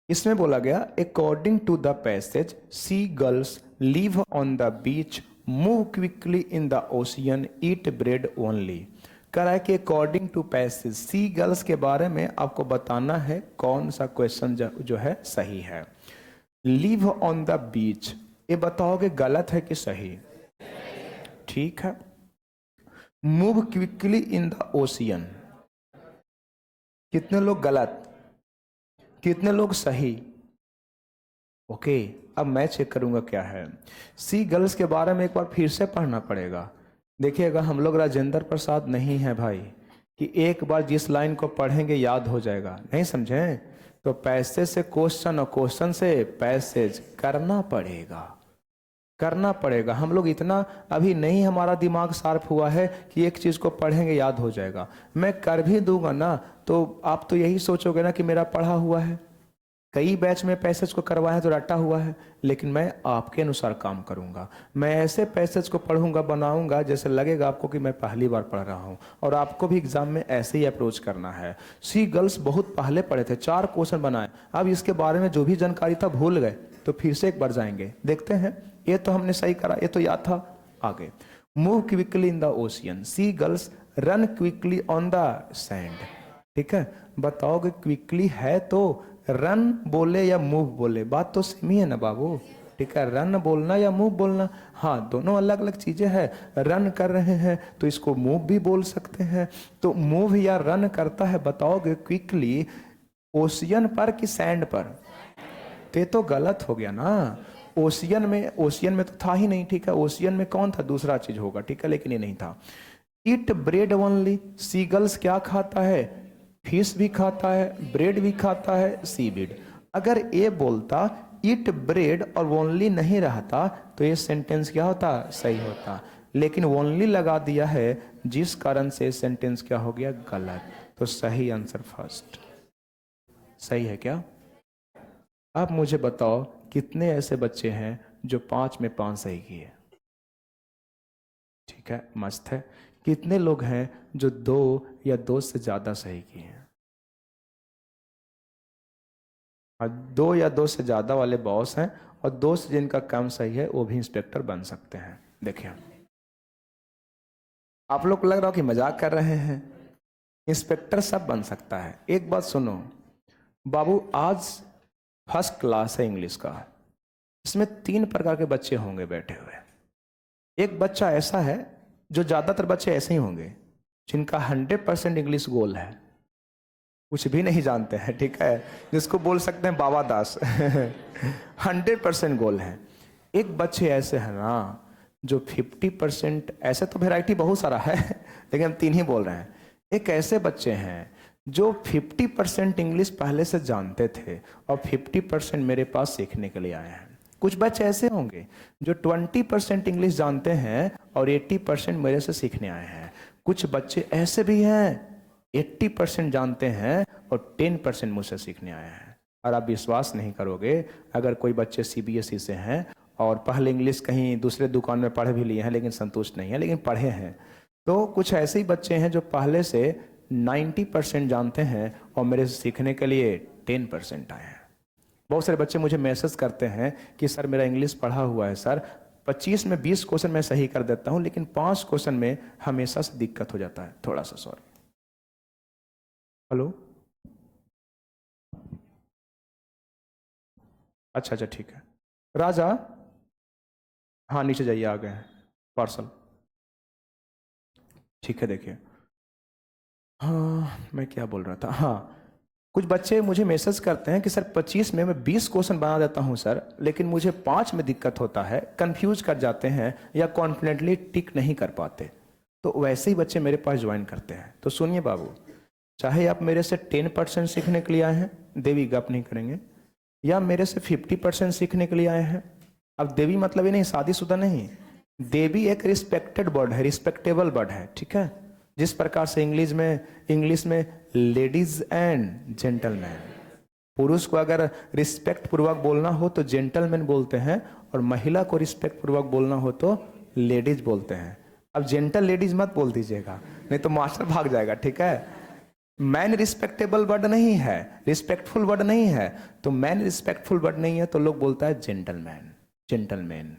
Speaker 1: इसमें बोला गया according to the passage seagulls live on the beach, move quickly in the ocean, eat bread only. कह रहा है कि according to passage seagulls के बारे में आपको बताना है कौन सा क्वेश्चन जो है सही है। लिव ऑन द बीच, ये बताओगे गलत है कि सही? ठीक है। Move quickly in the ocean, कितने लोग गलत? कितने लोग सही? ओके, अब मैं चेक करूंगा क्या है। सी गर्ल्स के बारे में एक बार फिर से पढ़ना पड़ेगा। देखिएगा, हम लोग राजेंद्र प्रसाद नहीं है भाई कि एक बार जिस लाइन को पढ़ेंगे याद हो जाएगा, नहीं समझे? तो पैसेज से क्वेश्चन और क्वेश्चन से पैसेज करना पड़ेगा, करना पड़ेगा। हम लोग इतना अभी नहीं, हमारा दिमाग शार्प हुआ है कि एक चीज़ को पढ़ेंगे याद हो जाएगा। मैं कर भी दूंगा ना तो आप तो यही सोचोगे ना कि मेरा पढ़ा हुआ है, कई बैच में पैसेज को करवाया तो रटा हुआ है, लेकिन मैं आपके अनुसार काम करूंगा। मैं ऐसे पैसेज को पढ़ूंगा, बनाऊंगा जैसे लगेगा आपको कि मैं पहली बार पढ़ रहा हूं, और आपको भी एग्जाम में ऐसे ही अप्रोच करना है। सी गर्ल्स बहुत पहले पढ़े थे, 4 क्वेश्चन बनाए, अब इसके बारे में जो भी जानकारी था भूल गए, तो फिर से एक बार जाएंगे, देखते हैं। ये तो हमने सही करा, ये तो याद था। आगे, move quickly in the ocean, seagulls run quickly on the sand. ठीक है, बताओगे क्विकली है तो रन बोले या मूव बोले, बात तो सेम ही है ना बाबू। ठीक है, रन बोलना या मूव बोलना, हाँ दोनों अलग अलग चीजें हैं। रन कर रहे हैं तो इसको मूव भी बोल सकते हैं, तो मूव या रन करता है, बताओगे क्विकली ओशियन पर कि सैंड पर? तो गलत हो गया ना। ओशियन में तो था ही नहीं। ठीक है, ओशियन में कौन था, दूसरा चीज होगा। ठीक है, लेकिन ये नहीं था। ईट ब्रेड ओनली, सीगल्स क्या खाता है? फिश भी खाता है, ब्रेड भी खाता है, सीवीड। अगर ये बोलता ईट ब्रेड और ओनली नहीं रहता तो ये सेंटेंस क्या होता, सही होता, लेकिन ओनली लगा दिया है, जिस कारण से सेंटेंस क्या हो गया, गलत। तो सही आंसर फर्स्ट। सही है क्या? अब मुझे बताओ कितने ऐसे बच्चे हैं जो 5 में 5 सही किए? ठीक है, मस्त है। कितने लोग हैं जो 2 या 2 से ज्यादा सही किए हैं? और 2 या 2 से ज्यादा वाले बॉस हैं, और 2 से जिनका काम सही है वो भी इंस्पेक्टर बन सकते हैं। देखिए, आप लोग को लग रहा हो कि मजाक कर रहे हैं, इंस्पेक्टर सब बन सकता है। एक बात सुनो बाबू, आज फर्स्ट क्लास है इंग्लिश का, इसमें 3 प्रकार के बच्चे होंगे बैठे हुए। एक बच्चा ऐसा है, जो ज्यादातर बच्चे ऐसे ही होंगे जिनका 100% इंग्लिश गोल है, कुछ भी नहीं जानते हैं। ठीक है, जिसको बोल सकते हैं बाबा दास 100% गोल है। एक बच्चे ऐसे हैं ना जो 50%, ऐसे तो वैरायटी बहुत सारा है लेकिन हम 3 ही बोल रहे हैं। एक ऐसे बच्चे हैं जो 50% इंग्लिश पहले से जानते थे और 50% मेरे पास सीखने के लिए आए हैं। कुछ बच्चे ऐसे होंगे जो 20% इंग्लिश जानते हैं और 80% मेरे से सीखने आए हैं। कुछ बच्चे ऐसे भी हैं 80% जानते हैं और 10% मुझसे सीखने आए हैं। और आप विश्वास नहीं करोगे, अगर कोई बच्चे CBSE से हैं और पहले इंग्लिश कहीं दूसरे दुकान में पढ़ भी लिए हैं लेकिन संतुष्ट नहीं है, लेकिन पढ़े हैं, तो कुछ ऐसे ही बच्चे हैं जो पहले से 90% जानते हैं और मेरे से सीखने के लिए 10% आए हैं। बहुत सारे बच्चे मुझे मैसेज करते हैं कि सर मेरा इंग्लिश पढ़ा हुआ है सर, 25 में 20 क्वेश्चन मैं सही कर देता हूं, लेकिन 5 क्वेश्चन में हमेशा से दिक्कत हो जाता है, थोड़ा सा सॉरी। हेलो, अच्छा ठीक है। राजा, हाँ नीचे जाइए, आ गए हैं पार्सल। ठीक है, देखिए, हाँ मैं क्या बोल रहा था, हाँ कुछ बच्चे मुझे मैसेज करते हैं कि सर 25 में मैं 20 क्वेश्चन बना देता हूं सर, लेकिन मुझे 5 में दिक्कत होता है, कंफ्यूज कर जाते हैं या कॉन्फिडेंटली टिक नहीं कर पाते। तो वैसे ही बच्चे मेरे पास ज्वाइन करते हैं। तो सुनिए बाबू, चाहे आप मेरे से 10% सीखने के लिए आए हैं, देवी गप नहीं करेंगे, या मेरे से 50% सीखने के लिए आए हैं। अब देवी मतलब ये नहीं शादीशुदा नहीं, देवी एक रिस्पेक्टेड वर्ड है, रिस्पेक्टेबल वर्ड है। ठीक है, जिस प्रकार से इंग्लिश में लेडीज एंड जेंटलमैन, पुरुष को अगर रिस्पेक्ट पूर्वक बोलना हो तो जेंटलमैन बोलते हैं, और महिला को रिस्पेक्ट पूर्वक बोलना हो तो लेडीज बोलते हैं। अब जेंटल लेडीज मत बोल दीजिएगा, नहीं तो मास्टर भाग जाएगा। ठीक है, मैन रिस्पेक्टेबल वर्ड नहीं है, रिस्पेक्टफुल वर्ड नहीं है, तो मैन रिस्पेक्टफुल वर्ड नहीं है तो लोग बोलता है जेंटलमैन, जेंटलमैन।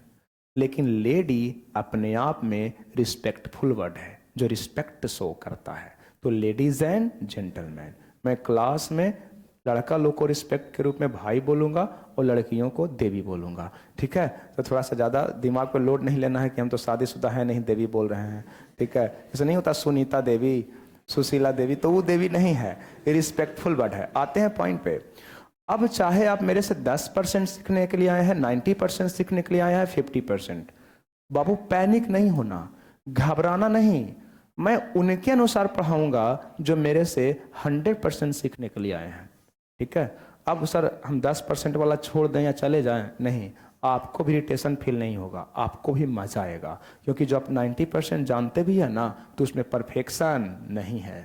Speaker 1: लेकिन लेडी अपने आप में रिस्पेक्टफुल वर्ड है जो रिस्पेक्ट शो करता है। तो लेडीज एंड जेंटलमैन, मैं क्लास में लड़का लोग को रिस्पेक्ट के रूप में भाई बोलूंगा और लड़कियों को देवी बोलूंगा। ठीक है, तो थोड़ा सा ज़्यादा दिमाग पर लोड नहीं लेना है कि हम तो शादीशुदा है नहीं देवी बोल रहे हैं। ठीक है, ऐसा नहीं होता सुनीता देवी, सुशीला देवी, तो वो देवी नहीं है, रिस्पेक्टफुल वर्ड है। आते हैं पॉइंट पे। अब चाहे आप मेरे से 10% सीखने के लिए आए हैं, 90% सीखने के लिए आए हैं, 50%, बाबू पैनिक नहीं होना, घबराना नहीं। मैं उनके अनुसार पढ़ाऊंगा जो मेरे से 100% सीखने के लिए आए हैं। ठीक है, अब सर हम 10% वाला छोड़ दें या चले जाएं, नहीं, आपको भी इरिटेशन फील नहीं होगा, आपको भी मजा आएगा, क्योंकि जो आप 90% जानते भी है ना, तो उसमें परफेक्शन नहीं है।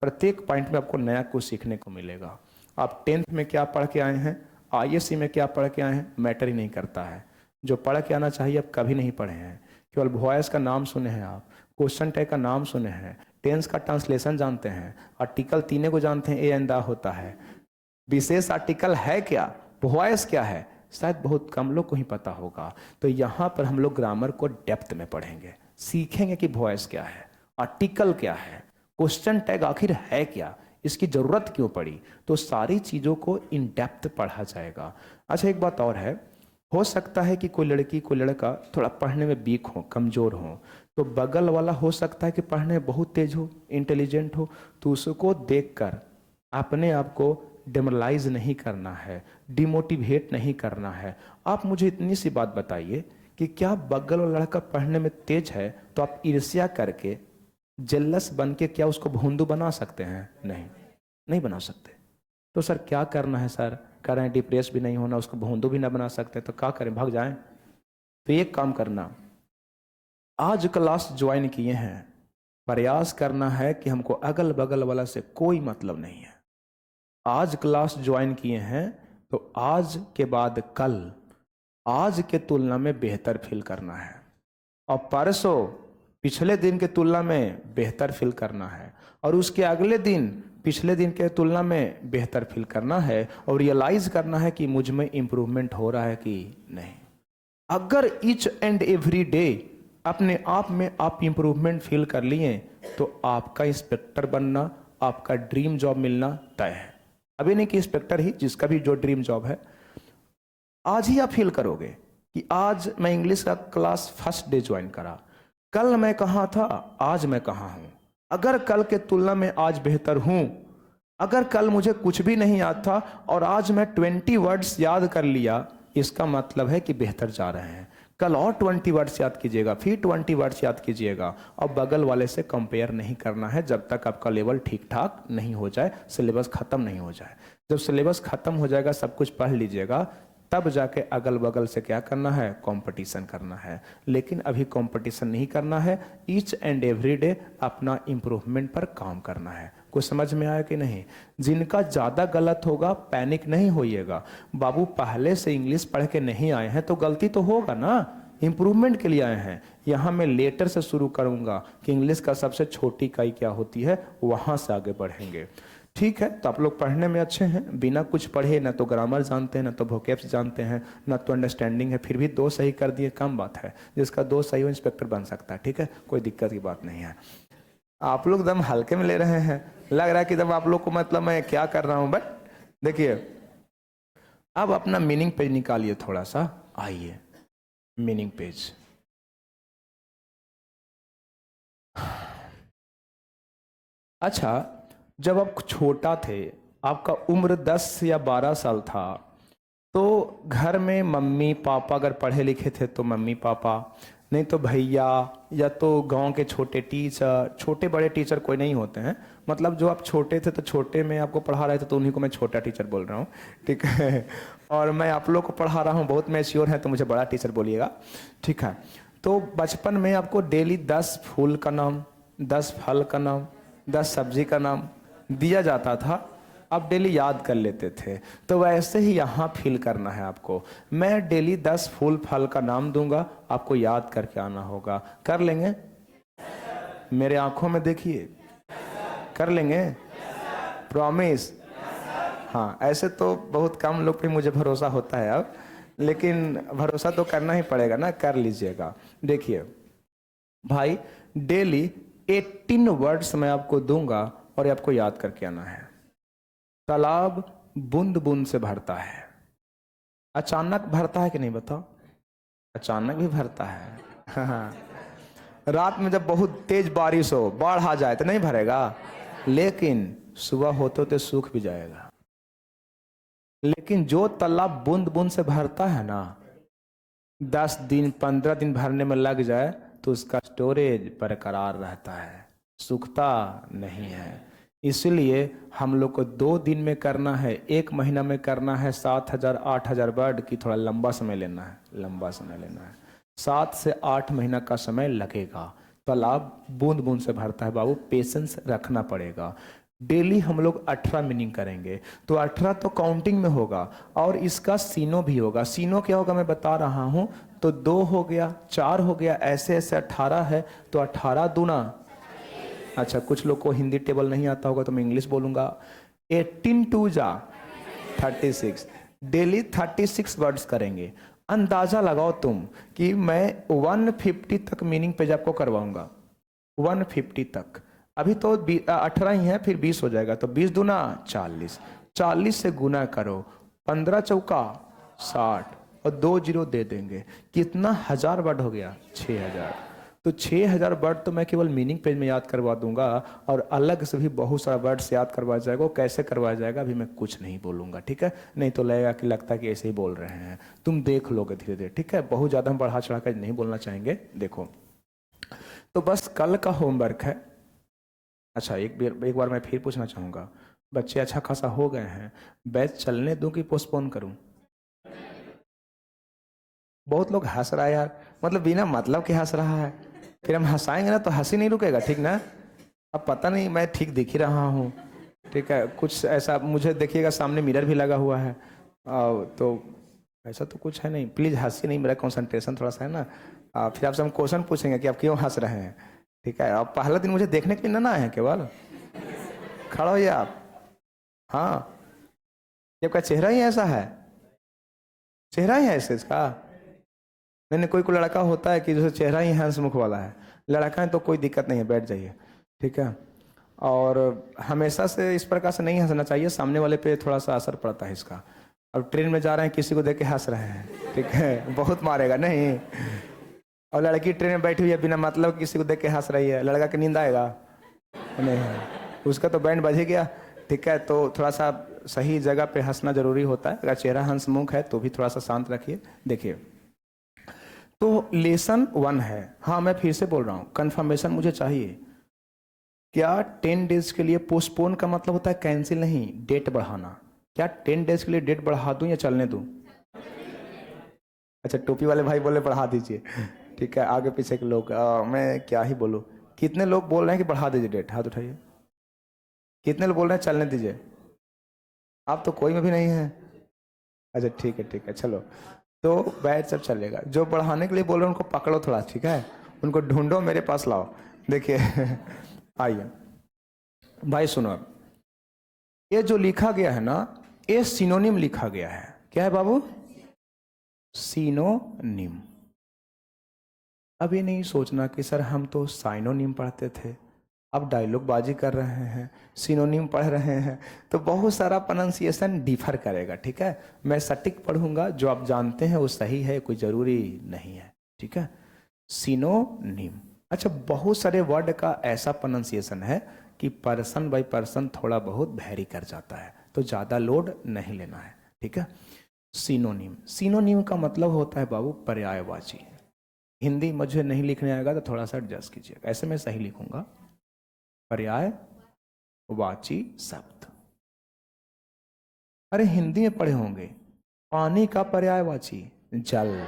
Speaker 1: प्रत्येक पॉइंट में आपको नया कुछ सीखने को मिलेगा। आप 10th में क्या पढ़ के आए हैं, ISC में क्या पढ़ के आए हैं, मैटर ही नहीं करता है। जो पढ़ के आना चाहिए आप कभी नहीं पढ़े हैं, केवल वॉइस का नाम सुने हैं, आप क्वेश्चन टैग का नाम सुने हैं, टेंस का ट्रांसलेशन जानते हैं, आर्टिकल तीनों को जानते हैं, ए एंड द होता है, विशेष आर्टिकल है क्या, वॉइस क्या है, शायद बहुत कम लोग को ही पता होगा। तो यहाँ पर हम लोग ग्रामर को डेप्थ में पढ़ेंगे, सीखेंगे कि वॉइस क्या है, आर्टिकल क्या है, क्वेश्चन टैग आखिर है क्या, इसकी जरूरत क्यों पड़ी, तो सारी चीजों को इन डेप्थ पढ़ा जाएगा। अच्छा, एक बात और है, हो सकता है कि कोई लड़की कोई लड़का थोड़ा पढ़ने में वीक हो, कमजोर हो, तो बगल वाला हो सकता है कि पढ़ने में बहुत तेज हो, इंटेलिजेंट हो, तो उसको देखकर अपने आप को डिमोरलाइज नहीं करना है, डिमोटिवेट नहीं करना है। आप मुझे इतनी सी बात बताइए कि क्या बगल वाला लड़का पढ़ने में तेज है तो आप ईर्ष्या करके, जेलस बन के क्या उसको भोंदू बना सकते हैं? नहीं, नहीं बना सकते। तो सर क्या करना है? सर कह रहे हैं डिप्रेस भी नहीं होना, उसको भोंदू भी ना बना सकते, तो क्या करें, भाग जाएं? तो एक काम करना, आज क्लास ज्वाइन किए हैं, प्रयास करना है कि हमको अगल बगल वाला से कोई मतलब नहीं है। आज क्लास ज्वाइन किए हैं तो आज के बाद कल आज के तुलना में बेहतर फील करना है, और परसों पिछले दिन के तुलना में बेहतर फील करना है, और उसके अगले दिन पिछले दिन के तुलना में बेहतर फील करना है, और रियलाइज करना है कि मुझ में इंप्रूवमेंट हो रहा है कि नहीं। अगर ईच एंड एवरी डे अपने आप में आप इंप्रूवमेंट फील कर लिए तो आपका इंस्पेक्टर बनना, आपका ड्रीम जॉब मिलना तय है। अभी नहीं कि इंस्पेक्टर ही, जिसका भी जो ड्रीम जॉब है, आज ही आप फील करोगे कि आज मैं इंग्लिश का क्लास फर्स्ट डे ज्वाइन करा, कल मैं कहाँ था, आज मैं कहाँ हूं। अगर कल के तुलना में आज बेहतर हूं, अगर कल मुझे कुछ भी नहीं याद था और आज मैं 20 वर्ड्स याद कर लिया, इसका मतलब है कि बेहतर जा रहे हैं। कल और 20 वर्ड्स याद कीजिएगा, फिर 20 वर्ड्स याद कीजिएगा, और बगल वाले से कंपेयर नहीं करना है जब तक आपका लेवल ठीक ठाक नहीं हो जाए, सिलेबस खत्म नहीं हो जाए। जब सिलेबस खत्म हो जाएगा, सब कुछ पढ़ लीजिएगा, तब जाके अगल बगल से क्या करना है, कंपटीशन करना है। लेकिन अभी कंपटीशन नहीं करना है, ईच एंड एवरी डे अपना इंप्रूवमेंट पर काम करना है। कुछ समझ में आया कि नहीं? जिनका ज्यादा गलत होगा पैनिक नहीं होइएगा, बाबू पहले से इंग्लिश पढ़ के नहीं आए हैं तो गलती तो होगा ना, इंप्रूवमेंट के लिए आए हैं। यहाँ मैं लेटर से शुरू करूंगा कि इंग्लिश का सबसे छोटी इकाई क्या होती है, वहां से आगे बढ़ेंगे। ठीक है, तो आप लोग पढ़ने में अच्छे हैं, बिना कुछ पढ़े ना तो ग्रामर जानते हैं, ना तो वोकैब्स जानते हैं, ना तो अंडरस्टैंडिंग है, फिर भी 2 सही कर दिए, कम बात है। जिसका 2 सही हो इंस्पेक्टर बन सकता है, ठीक है, कोई दिक्कत की बात नहीं है। आप लोग दम हल्के में ले रहे हैं, लग रहा है कि जब आप लोग को मतलब मैं क्या कर रहा हूं, बट देखिए अब अपना मीनिंग पेज निकालिए थोड़ा सा, आइए मीनिंग पेज। अच्छा, जब आप छोटा थे, आपका उम्र 10 या 12 साल था, तो घर में मम्मी पापा अगर पढ़े लिखे थे तो मम्मी पापा, नहीं तो भैया, या तो गांव के छोटे टीचर, छोटे बड़े टीचर कोई नहीं होते हैं, मतलब जो आप छोटे थे तो छोटे में आपको पढ़ा रहे थे तो उन्हीं को मैं छोटा टीचर बोल रहा हूँ, ठीक है। और मैं आप लोग को पढ़ा रहा हूँ, बहुत मैच्योर है तो मुझे बड़ा टीचर बोलिएगा, ठीक है। तो बचपन में आपको डेली 10 फूल का नाम, 10 फल का नाम, 10 सब्जी का नाम दिया जाता था, आप डेली याद कर लेते थे। तो वैसे ही यहाँ फील करना है आपको, मैं डेली 10 फूल फल का नाम दूंगा, आपको याद करके आना होगा। कर लेंगे? मेरे आंखों में देखिए, कर लेंगे? प्रॉमिस? हाँ, ऐसे तो बहुत कम लोग पे मुझे भरोसा होता है अब, लेकिन भरोसा तो करना ही पड़ेगा ना, कर लीजिएगा। देखिए भाई, डेली 18 वर्ड्स मैं आपको दूंगा और आपको याद करके आना है। तालाब बूंद बूंद से भरता है, अचानक भरता है कि नहीं बताओ? अचानक भी भरता है। हाँ। रात में जब बहुत तेज बारिश हो, बाढ़ आ जाए तो नहीं भरेगा, लेकिन सुबह होते होते सूख भी जाएगा। लेकिन जो तालाब बूंद बूंद से भरता है ना, 10 दिन 15 दिन भरने में लग जाए तो उसका स्टोरेज बरकरार रहता है, सूखता नहीं है। इसलिए हम लोग को 2 दिन में करना है, 1 महीना में करना है 7,000 8,000 वर्ड की, थोड़ा लंबा समय लेना है, लंबा समय लेना है। 7 से 8 महीना का समय लगेगा। तालाब बूंद बूंद से भरता है बाबू, पेशेंस रखना पड़ेगा। डेली हम लोग 18 मीनिंग करेंगे, तो 18 तो काउंटिंग में होगा और इसका सीनो भी होगा। सीनो क्या होगा मैं बता रहा हूं। तो 2 हो गया, 4 हो गया, ऐसे ऐसे 18 है, तो 18 दूना। अच्छा, कुछ लोग को हिंदी टेबल नहीं आता होगा तो मैं इंग्लिश बोलूंगा। 18 2 जा 36। डेली 36 वर्ड्स करेंगे। अंदाजा लगाओ तुम कि मैं 150 तक मीनिंग पेज आपको करवाऊंगा, 150 तक। अभी तो 18 ही है, फिर 20 हो जाएगा, तो 20 दूना 40, 40 से गुना करो, 15 चौका 60 और 2 जीरो दे देंगे। कितना 1000 वर्ड हो गया? 6000। तो 6000 वर्ड तो मैं केवल मीनिंग पेज में याद करवा दूंगा और अलग से भी बहुत सारा वर्ड्स याद करवाया जाएगा। वो कैसे करवाया जाएगा अभी मैं कुछ नहीं बोलूंगा, ठीक है? नहीं तो लगेगा कि लगता है कि ऐसे ही बोल रहे हैं, तुम देख लोगे धीरे धीरे, ठीक है? बहुत ज़्यादा हम बढ़ा चढ़ा कर नहीं बोलना चाहेंगे। देखो, तो बस कल का होमवर्क है। अच्छा, एक बार मैं फिर पूछना चाहूँगा, बच्चे अच्छा खासा हो गए हैं, बैच चलने दूं कि पोस्टपोन करूं? बहुत लोग हंस रहा है यार, मतलब बिना मतलब के हंस रहा है। फिर हम हंसाएंगे ना तो हंसी नहीं रुकेगा, ठीक ना? अब पता नहीं, मैं ठीक दिख ही रहा हूँ, ठीक है? कुछ ऐसा मुझे देखिएगा, सामने मिरर भी लगा हुआ है, तो ऐसा तो कुछ है नहीं। प्लीज़ हंसी नहीं, मेरा कंसंट्रेशन थोड़ा सा है ना। फिर आपसे हम क्वेश्चन पूछेंगे कि आप क्यों हंस रहे हैं, ठीक है? अब पहला दिन मुझे देखने के लिए ना आए हैं केवल, खड़ा होइए आप। हाँ, ये आपका चेहरा ही ऐसा है, चेहरा ही है ऐसे इसका। नहीं, कोई कोई लड़का होता है कि जैसे चेहरा ही हंसमुख वाला है, लड़का है तो कोई दिक्कत नहीं है, बैठ जाइए, ठीक है? और हमेशा से इस प्रकार से नहीं हंसना चाहिए, सामने वाले पे थोड़ा सा असर पड़ता है इसका। अब ट्रेन में जा रहे हैं, किसी को देख के हंस रहे हैं, ठीक है? बहुत मारेगा नहीं। और लड़की ट्रेन में बैठी हुई है, बिना मतलब किसी को देख के हंस रही है, लड़का की नींद आएगा? नहीं, उसका तो बैंड बज ही गया, ठीक है? तो थोड़ा सा सही जगह पे हंसना जरूरी होता है। अगर चेहरा हंसमुख है तो भी थोड़ा सा शांत रखिए। देखिए, तो लेसन 1 है। हाँ, मैं फिर से बोल रहा हूँ, कंफर्मेशन मुझे चाहिए। क्या 10 डेज के लिए पोस्टपोन का मतलब होता है कैंसिल नहीं, डेट बढ़ाना? क्या 10 डेज के लिए डेट बढ़ा दूं या चलने दूं? अच्छा, टोपी वाले भाई बोले बढ़ा दीजिए, ठीक है? आगे पीछे के लोग, मैं क्या ही बोलूं। कितने लोग बोल रहे हैं कि बढ़ा दीजिए डेट? हाथ उठाइए। कितने लोग बोल रहे हैं चलने दीजिए? आप तो कोई में भी नहीं है। अच्छा, ठीक है, ठीक है, चलो। तो बैच सब चलेगा। जो बढ़ाने के लिए बोल रहे हैं उनको पकड़ो थोड़ा, ठीक है? उनको ढूंढो, मेरे पास लाओ। देखिए आइए भाई, सुनो। अब ये जो लिखा गया है ना, ये सिनोनिम लिखा गया है। क्या है बाबू? सिनोनिम। अब ये नहीं सोचना कि सर हम तो साइनोनिम पढ़ते थे, अब डायलॉग बाजी कर रहे हैं, सिनोनिम पढ़ रहे हैं। तो बहुत सारा प्रोनाउंसिएशन डिफर करेगा, ठीक है? मैं सटीक पढ़ूंगा, जो आप जानते हैं वो सही है, कोई जरूरी नहीं है, ठीक है? सिनोनिम। अच्छा, बहुत सारे वर्ड का ऐसा प्रोनाउंसिएशन है कि पर्सन बाय पर्सन थोड़ा बहुत वैरी कर जाता है, तो ज़्यादा लोड नहीं लेना है, ठीक है? सिनोनिम, सिनोनिम का मतलब होता है बाबू पर्यायवाची। हिंदी मुझे नहीं लिखने आएगा तो थोड़ा सा एडजस्ट कीजिएगा, ऐसे मैं सही लिखूंगा, पर्यायवाची शब्द। अरे हिंदी में पढ़े होंगे, पानी का पर्यायवाची जल,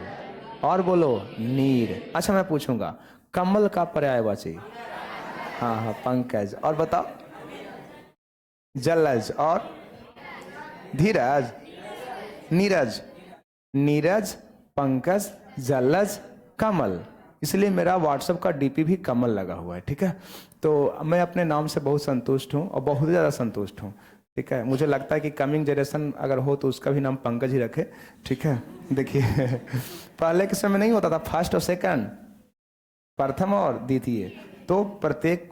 Speaker 1: और बोलो नीर। अच्छा, मैं पूछूंगा, कमल का पर्यायवाची? हाँ हाँ, पंकज। और बताओ, जलज, और धीरज, नीरज, नीरज, पंकज, जलज, कमल। इसलिए मेरा व्हाट्सएप का डीपी भी कमल लगा हुआ है, ठीक है? तो मैं अपने नाम से बहुत संतुष्ट हूँ और बहुत ज़्यादा संतुष्ट हूँ, ठीक है? मुझे लगता है कि कमिंग जनरेशन अगर हो तो उसका भी नाम पंकज ही रखे, ठीक है? देखिए पहले के समय नहीं होता था फर्स्ट और सेकंड, प्रथम और द्वितीय। तो प्रत्येक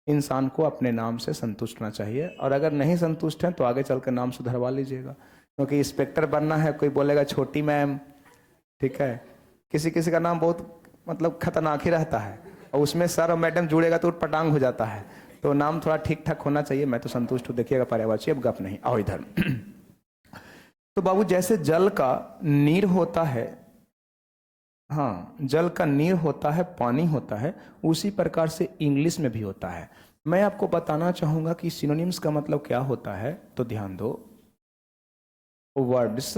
Speaker 1: इंसान को अपने नाम से संतुष्ट होना चाहिए, और अगर नहीं संतुष्ट हैं तो आगे चलकर नाम सुधरवा लीजिएगा, क्योंकि इंस्पेक्टर बनना है, कोई बोलेगा छोटी मैम, ठीक है? किसी किसी का नाम बहुत मतलब खतरनाक ही रहता है, और उसमें सर और मैडम जुड़ेगा तो पटांग हो जाता है। तो नाम थोड़ा ठीक ठाक होना चाहिए। मैं तो संतुष्ट हूँ। देखिएगा पर्यायवाची, अब गप नहीं, आओ इधर तो बाबू जैसे जल का नीर होता है, हाँ जल का नीर होता है, पानी होता है, उसी प्रकार से इंग्लिश में भी होता है। मैं आपको बताना चाहूंगा कि सिनोनिम्स का मतलब क्या होता है, तो ध्यान दो। वर्ड्स,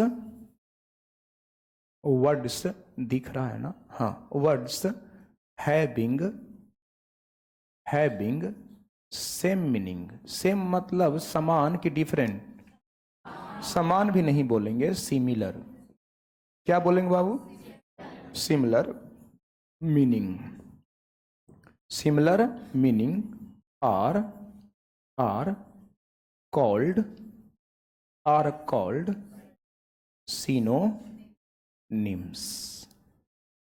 Speaker 1: वर्ड्स दिख रहा है ना, हाँ words having, having same meaning. Same मतलब समान कि डिफरेंट, समान भी नहीं बोलेंगे, सिमिलर। क्या बोलेंगे बाबू? Similar meaning, similar meaning are, are called, are called synonyms.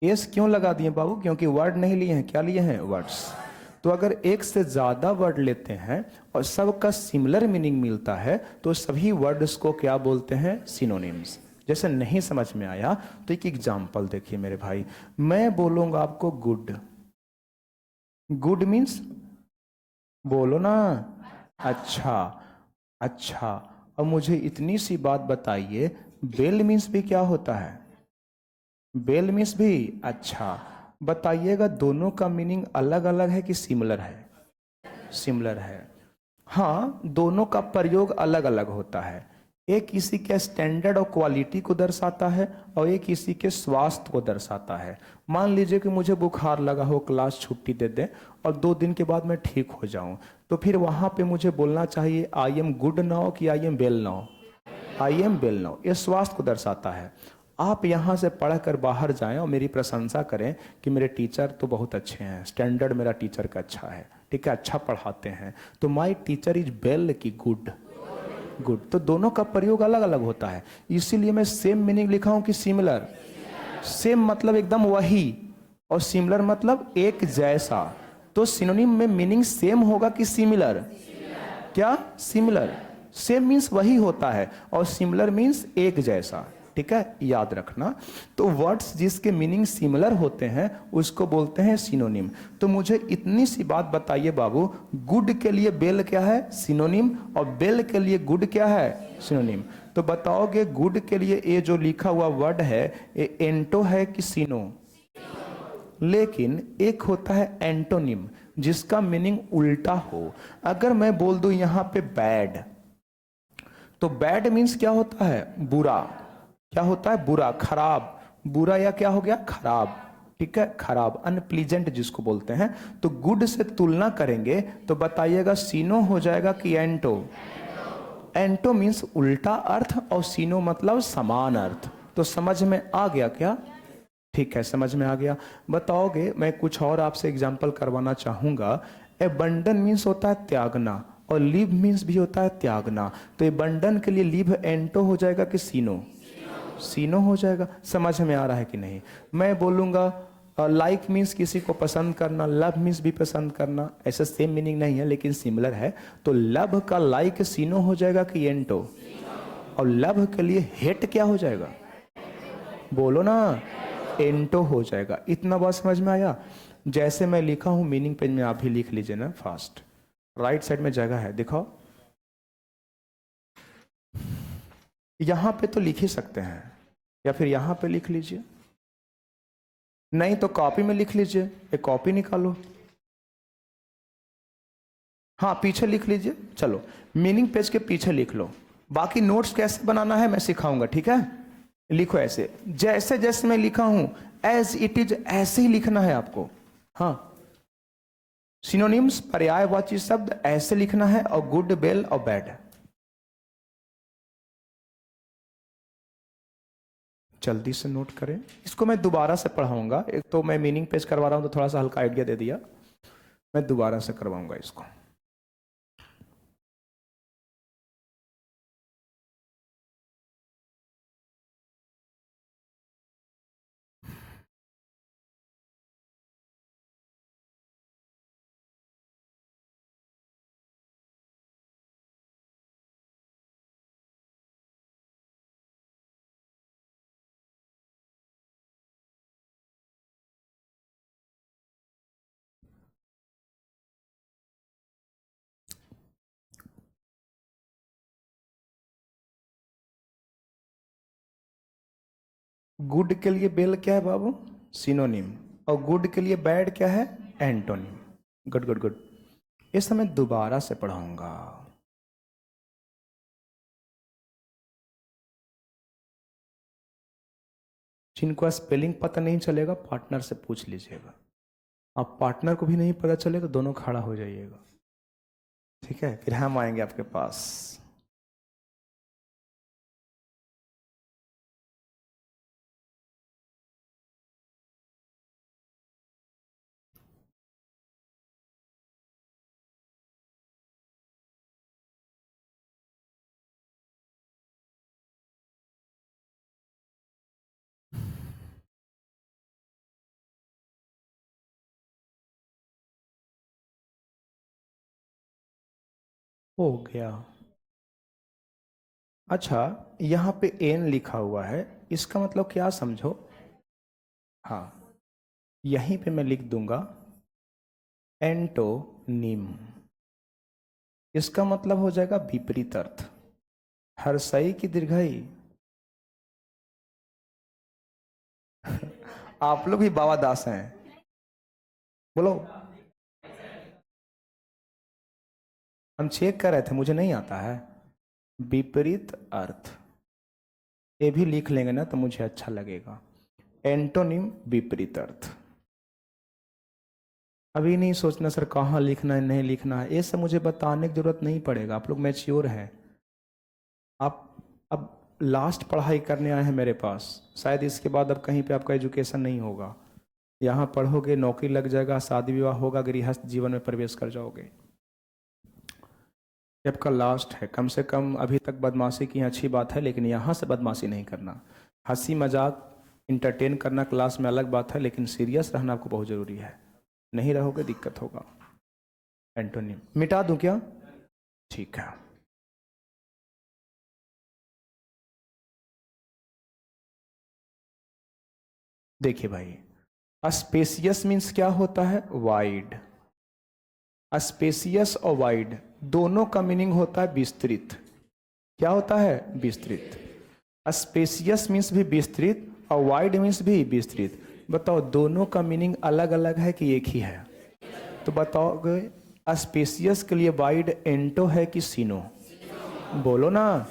Speaker 1: S क्यों लगा दिए बाबू? क्योंकि वर्ड नहीं लिए हैं, क्या लिए हैं? वर्ड्स। तो अगर एक से ज्यादा वर्ड लेते हैं और सबका सिमिलर मीनिंग मिलता है तो सभी वर्ड्स को क्या बोलते हैं? सिनोनिम्स। जैसे नहीं समझ में आया तो एक एग्जांपल देखिए मेरे भाई, मैं बोलूंगा आपको गुड, गुड मीन्स, बोलो ना, अच्छा, अच्छा। अब मुझे इतनी सी बात बताइए, बेल मीन्स भी क्या होता है? बेल मीन्स भी अच्छा। बताइएगा दोनों का मीनिंग अलग अलग है कि सिमिलर है? सिमिलर है। हाँ दोनों का प्रयोग अलग अलग होता है। एक किसी के स्टैंडर्ड और क्वालिटी को दर्शाता है और एक किसी के स्वास्थ्य को दर्शाता है। मान लीजिए कि मुझे बुखार लगा हो, क्लास छुट्टी दे दें और 2 दिन के बाद मैं ठीक हो जाऊं, तो फिर वहां पे मुझे बोलना चाहिए आई एम गुड नाउ कि I am well now? I am well now. ये स्वास्थ्य को दर्शाता है। आप यहाँ से पढ़कर बाहर जाएं और मेरी प्रशंसा करें कि मेरे टीचर तो बहुत अच्छे हैं, स्टैंडर्ड मेरा टीचर का अच्छा है, ठीक है, अच्छा पढ़ाते हैं, तो माई टीचर इज वेल की गुड? गुड। तो दोनों का प्रयोग अलग अलग होता है, इसीलिए मैं सेम मीनिंग लिखा हूं कि सिमिलर। सेम मतलब एकदम वही, और सिमिलर मतलब एक जैसा। तो सिनोनिम में मीनिंग सेम होगा कि सिमिलर? क्या? सिमिलर। सेम मीन्स वही होता है और सिमिलर मीन्स एक जैसा, ठीक है, याद रखना। तो वर्ड्स जिसके मीनिंग सिमिलर होते हैं उसको बोलते हैं सिनोनिम। तो मुझे इतनी सी बात बताइए बाबू, गुड के लिए बेल क्या है? सिनोनिम। और बेल के लिए गुड क्या है? सिनोनिम। तो बताओगे गुड के लिए ये जो लिखा हुआ वर्ड है ये एंटो है कि सिनो? लेकिन एक होता है एंटोनिम जिसका मीनिंग उल्टा हो। अगर मैं बोल दूं यहां पे बैड, तो बैड मीन्स क्या होता है? बुरा। क्या होता है? बुरा, खराब। बुरा या क्या हो गया? खराब, ठीक है, खराब, अनप्लीजेंट जिसको बोलते हैं। तो गुड से तुलना करेंगे तो बताइएगा सीनो हो जाएगा कि एंटो? एंटो मीन्स उल्टा अर्थ और सीनो मतलब समान अर्थ। तो समझ में आ गया क्या? ठीक है, समझ में आ गया। बताओगे, मैं कुछ और आपसे एग्जाम्पल करवाना चाहूंगा। एबंडन मीन्स होता है त्यागना और लीव मीन्स भी होता है त्यागना। तो एबंडन के लिए लीव एंटो हो जाएगा कि सीनो? सीनो हो जाएगा। समझ में आ रहा है कि नहीं? मैं बोलूंगा लाइक मीन्स किसी को पसंद करना, लव मीन्स भी पसंद करना, ऐसा सेम मीनिंग नहीं है लेकिन सिमिलर है। तो लव का लाइक सीनो हो जाएगा कि एंटो? और लव के लिए हेट क्या हो जाएगा? बोलो ना, एंटो हो जाएगा। इतना बात समझ में आया? जैसे मैं लिखा हूं मीनिंग पेज में आप भी लिख लीजिए ना फास्ट। राइट साइड में जगह है, दिखाओ। यहां पे तो लिख ही सकते हैं या फिर यहां पे लिख लीजिए, नहीं तो कॉपी में लिख लीजिए, एक कॉपी निकालो। हाँ पीछे लिख लीजिए, चलो मीनिंग पेज के पीछे लिख लो। बाकी नोट्स कैसे बनाना है मैं सिखाऊंगा, ठीक है? लिखो ऐसे, जैसे जैसे मैं लिखा हूं एज इट इज ऐसे ही लिखना है आपको। हाँ, सिनोनिम्स पर्यायवाची शब्द ऐसे लिखना है और गुड, बेल और बैड। जल्दी से नोट करें, इसको मैं दोबारा से पढ़ाऊंगा। एक तो मैं मीनिंग पेज करवा रहा हूं तो थोड़ा सा हल्का आइडिया दे दिया, मैं दोबारा से करवाऊंगा इसको। गुड के लिए बेल क्या है बाबू? सिनोनिम। और गुड के लिए बैड क्या है? एंटोनिम। Good good good. इस समय दोबारा से पढ़ाऊंगा। जिनको स्पेलिंग पता नहीं चलेगा पार्टनर से पूछ लीजिएगा। आप पार्टनर को भी नहीं पता चले तो दोनों खड़ा हो जाइएगा, ठीक है? फिर हम आएंगे आपके पास। हो गया। अच्छा, यहाँ पे एन लिखा हुआ है, इसका मतलब क्या समझो? हाँ, यहीं पे मैं लिख दूंगा एंटोनिम। इसका मतलब हो जाएगा विपरीत अर्थ। हर्षई की दीर्घई। आप लोग भी बाबा दास हैं, बोलो। हम चेक कर रहे थे, मुझे नहीं आता है। विपरीत अर्थ, ये भी लिख लेंगे ना तो मुझे अच्छा लगेगा। एंटोनिम विपरीत अर्थ। अभी नहीं सोचना सर कहाँ लिखना है नहीं लिखना है, ये सब मुझे बताने की जरूरत नहीं पड़ेगा, आप लोग मैच्योर हैं। आप अब लास्ट पढ़ाई करने आए हैं मेरे पास, शायद इसके बाद अब कहीं पे आपका एजुकेशन नहीं होगा। यहाँ पढ़ोगे, नौकरी लग जाएगा, शादी विवाह होगा, गृहस्थ जीवन में प्रवेश कर जाओगे। जब का लास्ट है, कम से कम अभी तक बदमाशी की अच्छी बात है, लेकिन यहाँ से बदमाशी नहीं करना। हंसी मजाक इंटरटेन करना क्लास में अलग बात है, लेकिन सीरियस रहना आपको बहुत ज़रूरी है। नहीं रहोगे दिक्कत होगा। एंटोनिम मिटा दूं क्या? ठीक है। देखिए भाई, स्पेसियस मीन्स क्या होता है? वाइड। स्पेसियस और वाइड दोनों का मीनिंग होता है विस्तृत। क्या होता है? विस्तृत। स्पेसियस मीन्स भी विस्तृत और वाइड मीन्स भी विस्तृत। बताओ दोनों का मीनिंग अलग अलग है कि एक ही है? तो बताओगे स्पेसियस के लिए वाइड एंटो है कि सीनो? बोलो ना,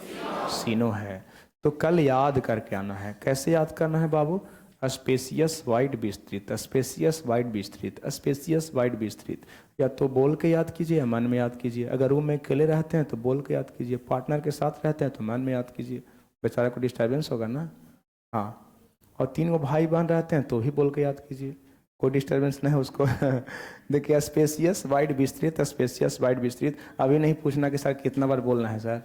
Speaker 1: सीनो है। तो कल याद करके आना है। कैसे याद करना है बाबू? स्पेसियस वाइड विस्तृत, स्पेसियस वाइड विस्तृत, स्पेसियस वाइड विस्तृत। या तो बोल के याद कीजिए या मन में याद कीजिए। अगर रूम में अकेले रहते हैं तो बोल के याद कीजिए, पार्टनर के साथ रहते हैं तो मन में याद कीजिए, बेचारे को डिस्टर्बेंस होगा ना। हाँ, और 3 गो भाई बहन रहते हैं तो भी बोल के याद कीजिए, कोई डिस्टर्बेंस नहीं है उसको। देखिए स्पेसियस वाइड विस्तृत, स्पेसियस वाइड विस्तृत। अभी नहीं पूछना कि सर कितना बार बोलना है सर,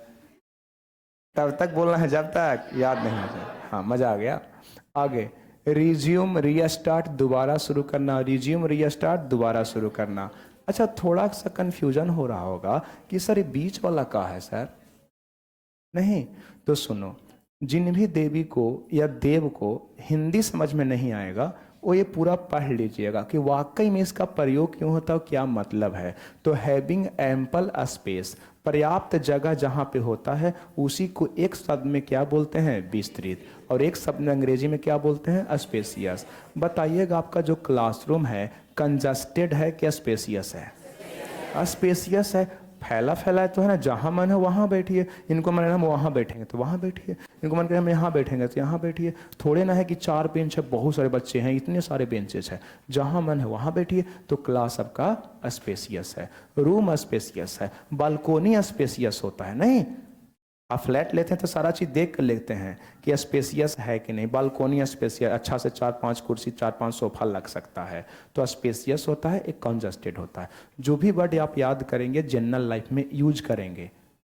Speaker 1: तब तक बोलना है जब तक याद नहीं हो जाए। हाँ, मजा आ गया। आगे रिज्यूम रीस्टार्ट, दोबारा शुरू करना। रिज्यूम रीस्टार्ट, दोबारा शुरू करना। अच्छा, थोड़ा सा कंफ्यूजन हो रहा होगा कि सर ये बीच वाला क्या है सर? नहीं तो सुनो, जिन भी देवी को या देव को हिंदी समझ में नहीं आएगा वो ये पूरा पढ़ लीजिएगा कि वाकई में इसका प्रयोग क्यों होता है, क्या मतलब है। तो हैविंग एम्पल स्पेस, पर्याप्त जगह जहाँ पे होता है उसी को एक शब्द में क्या बोलते हैं? विस्तृत। और एक शब्द में अंग्रेजी में क्या बोलते हैं? स्पेसियस। बताइएगा आपका जो क्लासरूम है कंजस्टेड है क्या स्पेसियस है? स्पेसियस है। फैला फैला है तो है ना, जहाँ मन है वहाँ बैठिए। इनको मन है हम वहाँ बैठेंगे तो वहाँ बैठिए, इनको मन करे हम यहाँ बैठेंगे तो यहाँ बैठिए। थोड़े ना है कि 4 बेंच है, बहुत सारे बच्चे हैं, इतने सारे बेंचेस है, जहाँ मन है वहाँ बैठिए। तो क्लास आपका स्पेसियस है, रूम स्पेसियस है, बालकोनी स्पेसियस होता है। नहीं, आप फ्लैट लेते हैं तो सारा चीज़ देख कर लेते हैं कि स्पेसियस है कि नहीं। बालकोनी स्पेसियस, अच्छा से 4-5 कुर्सी 4-5 सोफा लग सकता है। तो स्पेसियस होता है, एक कंजस्टेड होता है। जो भी वर्ड आप याद करेंगे जनरल लाइफ में यूज करेंगे,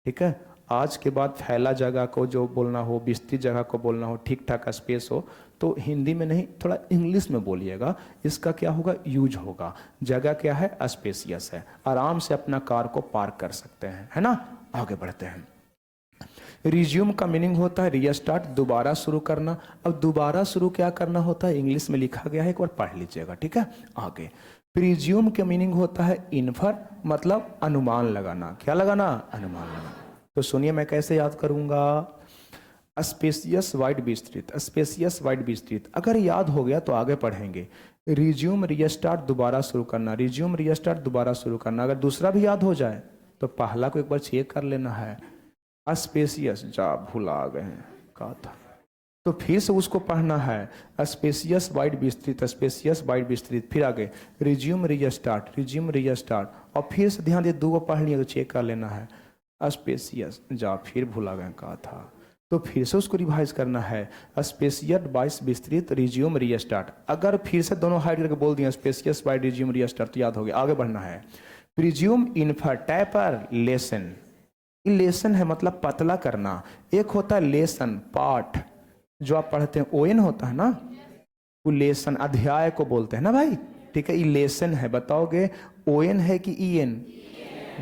Speaker 1: ठीक है? आज के बाद फैला जगह को जो बोलना हो, विस्तृत जगह को बोलना हो, ठीक ठाक स्पेस हो, तो हिंदी में नहीं थोड़ा इंग्लिश में बोलिएगा। इसका क्या होगा? यूज होगा। जगह क्या है? स्पेसियस है। आराम से अपना कार को पार्क कर सकते हैं, है ना? आगे बढ़ते हैं। रिज्यूम का मीनिंग होता है रीस्टार्ट, दोबारा शुरू करना। अब दोबारा शुरू क्या करना होता है? इंग्लिश में लिखा गया है, एक बार पढ़ लीजिएगा, ठीक है? आगे प्रिज्यूम का मीनिंग होता है इन्फर, मतलब अनुमान लगाना। क्या लगाना? अनुमान लगाना। तो सुनिए मैं कैसे याद करूंगा। स्पेसियस वाइड विस्तृत, स्पेसियस वाइड विस्तृत। अगर याद हो गया तो आगे पढ़ेंगे। रिज्यूम रीस्टार्ट, दोबारा शुरू करना, रिज्यूम रीस्टार्ट, दोबारा शुरू करना। अगर दूसरा भी याद हो जाए तो पहला को एक बार चेक कर लेना है। स्पेसियस, जा भुला गए हैं कहा था, तो फिर से उसको पढ़ना है। स्पेसियस वाइड विस्तृत, स्पेसियस वाइड विस्तृत। फिर आगे रिज्यूम रीस्टार्ट, रिज्यूम रीस्टार्ट, और फिर से ध्यान दे दो को पढ़ लिया तो चेक कर लेना है। स्पेसियस, जा फिर भुला गए कहा था, तो फिर से उसको रिवाइज करना है। स्पेसियस वाइड विस्तृत, रिज्यूम रीस्टार्ट। अगर फिर से दोनों हाइड करके बोल दिया स्पेसियस वाइड रिज्यूम रीस्टार्ट तो याद हो गया, आगे बढ़ना है। Resume infer taper lessen. Lessen है मतलब पतला करना। एक होता है लेसन पाठ, जो आप पढ़ते हैं ओएन होता है ना, वो लेसन अध्याय को बोलते हैं ना भाई, ठीक है। ये लेसन है, बताओगे ओएन है कि ईएन?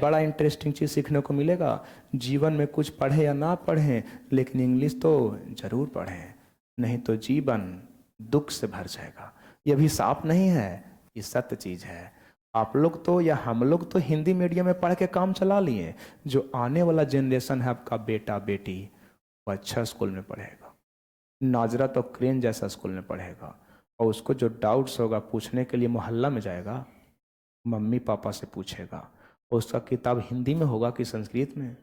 Speaker 1: बड़ा इंटरेस्टिंग चीज सीखने को मिलेगा। जीवन में कुछ पढ़े या ना पढ़े, लेकिन इंग्लिश तो जरूर पढ़ें, नहीं तो जीवन दुख से भर जाएगा। ये भी साफ नहीं है, ये सत्य चीज है। आप लोग तो या हम लोग तो हिंदी मीडियम में पढ़ के काम चला लिए, जो आने वाला जनरेशन है आपका बेटा बेटी, वो अच्छा स्कूल में पढ़ेगा, नाजरा तो क्रेन जैसा स्कूल में पढ़ेगा, और उसको जो डाउट्स होगा पूछने के लिए मोहल्ला में जाएगा, मम्मी पापा से पूछेगा। उसका किताब हिंदी में होगा कि संस्कृत में?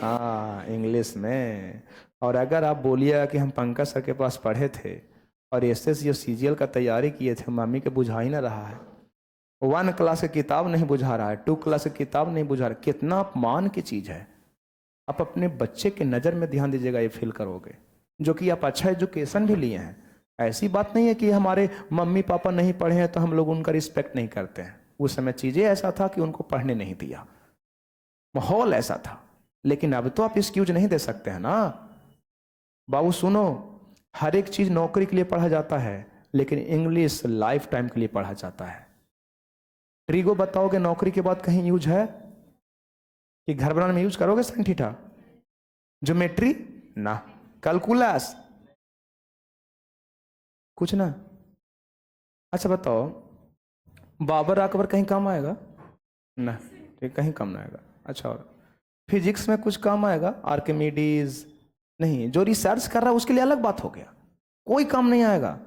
Speaker 1: हाँ, इंग्लिश में। और अगर आप बोलिएगा कि हम पंकज सर के पास पढ़े थे और एसएससी और सीजीएल का तैयारी किए थे, मम्मी के बुझा ही ना रहा है, 1 क्लास की किताब नहीं बुझा रहा है, 2 क्लास की किताब नहीं बुझा रहा, कितना अपमान की चीज है। आप अपने बच्चे के नज़र में ध्यान दीजिएगा, ये फील करोगे, जो कि आप अच्छा एजुकेशन भी लिए हैं। ऐसी बात नहीं है कि हमारे मम्मी पापा नहीं पढ़े हैं तो हम लोग उनका रिस्पेक्ट नहीं करते हैं। उस समय चीजें ऐसा था कि उनको पढ़ने नहीं दिया, माहौल ऐसा था। लेकिन अब तो आप एक्सक्यूज नहीं दे सकते हैं ना। बाबू सुनो, हर एक चीज नौकरी के लिए पढ़ा जाता है, लेकिन इंग्लिश लाइफ टाइम के लिए पढ़ा जाता है। ट्रिगो बताओगे नौकरी के बाद कहीं यूज है कि घर बनाने में यूज करोगे? साइन थीटा, ज्योमेट्री ना, कैलकुलस कुछ ना। अच्छा बताओ, बाबर अकबर कहीं काम आएगा ना? ठीक, कहीं काम ना आएगा। अच्छा, और फिजिक्स में कुछ काम आएगा? आर्किमिडीज नहीं। जो रिसर्च कर रहा है उसके लिए अलग बात हो गया, कोई काम नहीं आएगा।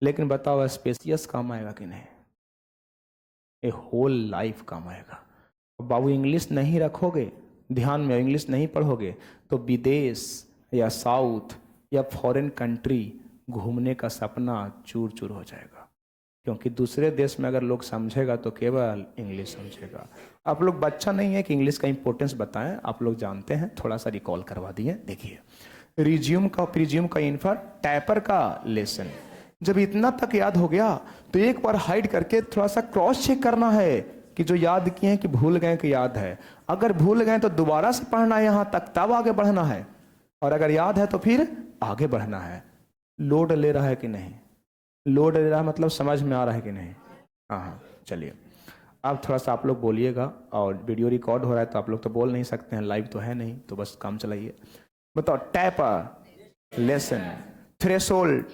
Speaker 1: लेकिन बताओ स्पेसियस काम आएगा कि नहीं? ए होल लाइफ काम आएगा। बाबू इंग्लिश नहीं रखोगे ध्यान में, इंग्लिश नहीं पढ़ोगे तो विदेश या साउथ या फॉरेन कंट्री घूमने का सपना चूर चूर हो जाएगा। क्योंकि दूसरे देश में अगर लोग समझेगा तो केवल इंग्लिश समझेगा। आप लोग बच्चा नहीं है कि इंग्लिश का इंपॉर्टेंस बताएं, आप लोग जानते हैं, थोड़ा सा रिकॉल करवा दिए। देखिए, रिज्यूम का, प्रिज्यूम का इन्फर, टैपर का लेसन। जब इतना तक याद हो गया तो एक बार हाइड करके थोड़ा सा क्रॉस चेक करना है कि जो याद किए हैं कि भूल गए कि याद है। अगर भूल गए तो दोबारा से पढ़ना है यहाँ तक, तब आगे बढ़ना है, और अगर याद है तो फिर आगे बढ़ना है। लोड ले रहा है कि नहीं? लोड ले रहा है मतलब समझ में आ रहा है कि नहीं? हाँ, चलिए अब थोड़ा सा आप लोग बोलिएगा, और वीडियो रिकॉर्ड हो रहा है तो आप लोग तो बोल नहीं सकते हैं, लाइव तो है नहीं, तो बस काम चलाइए। बताओ, टैपर, लेसन, थ्रेशोल्ड,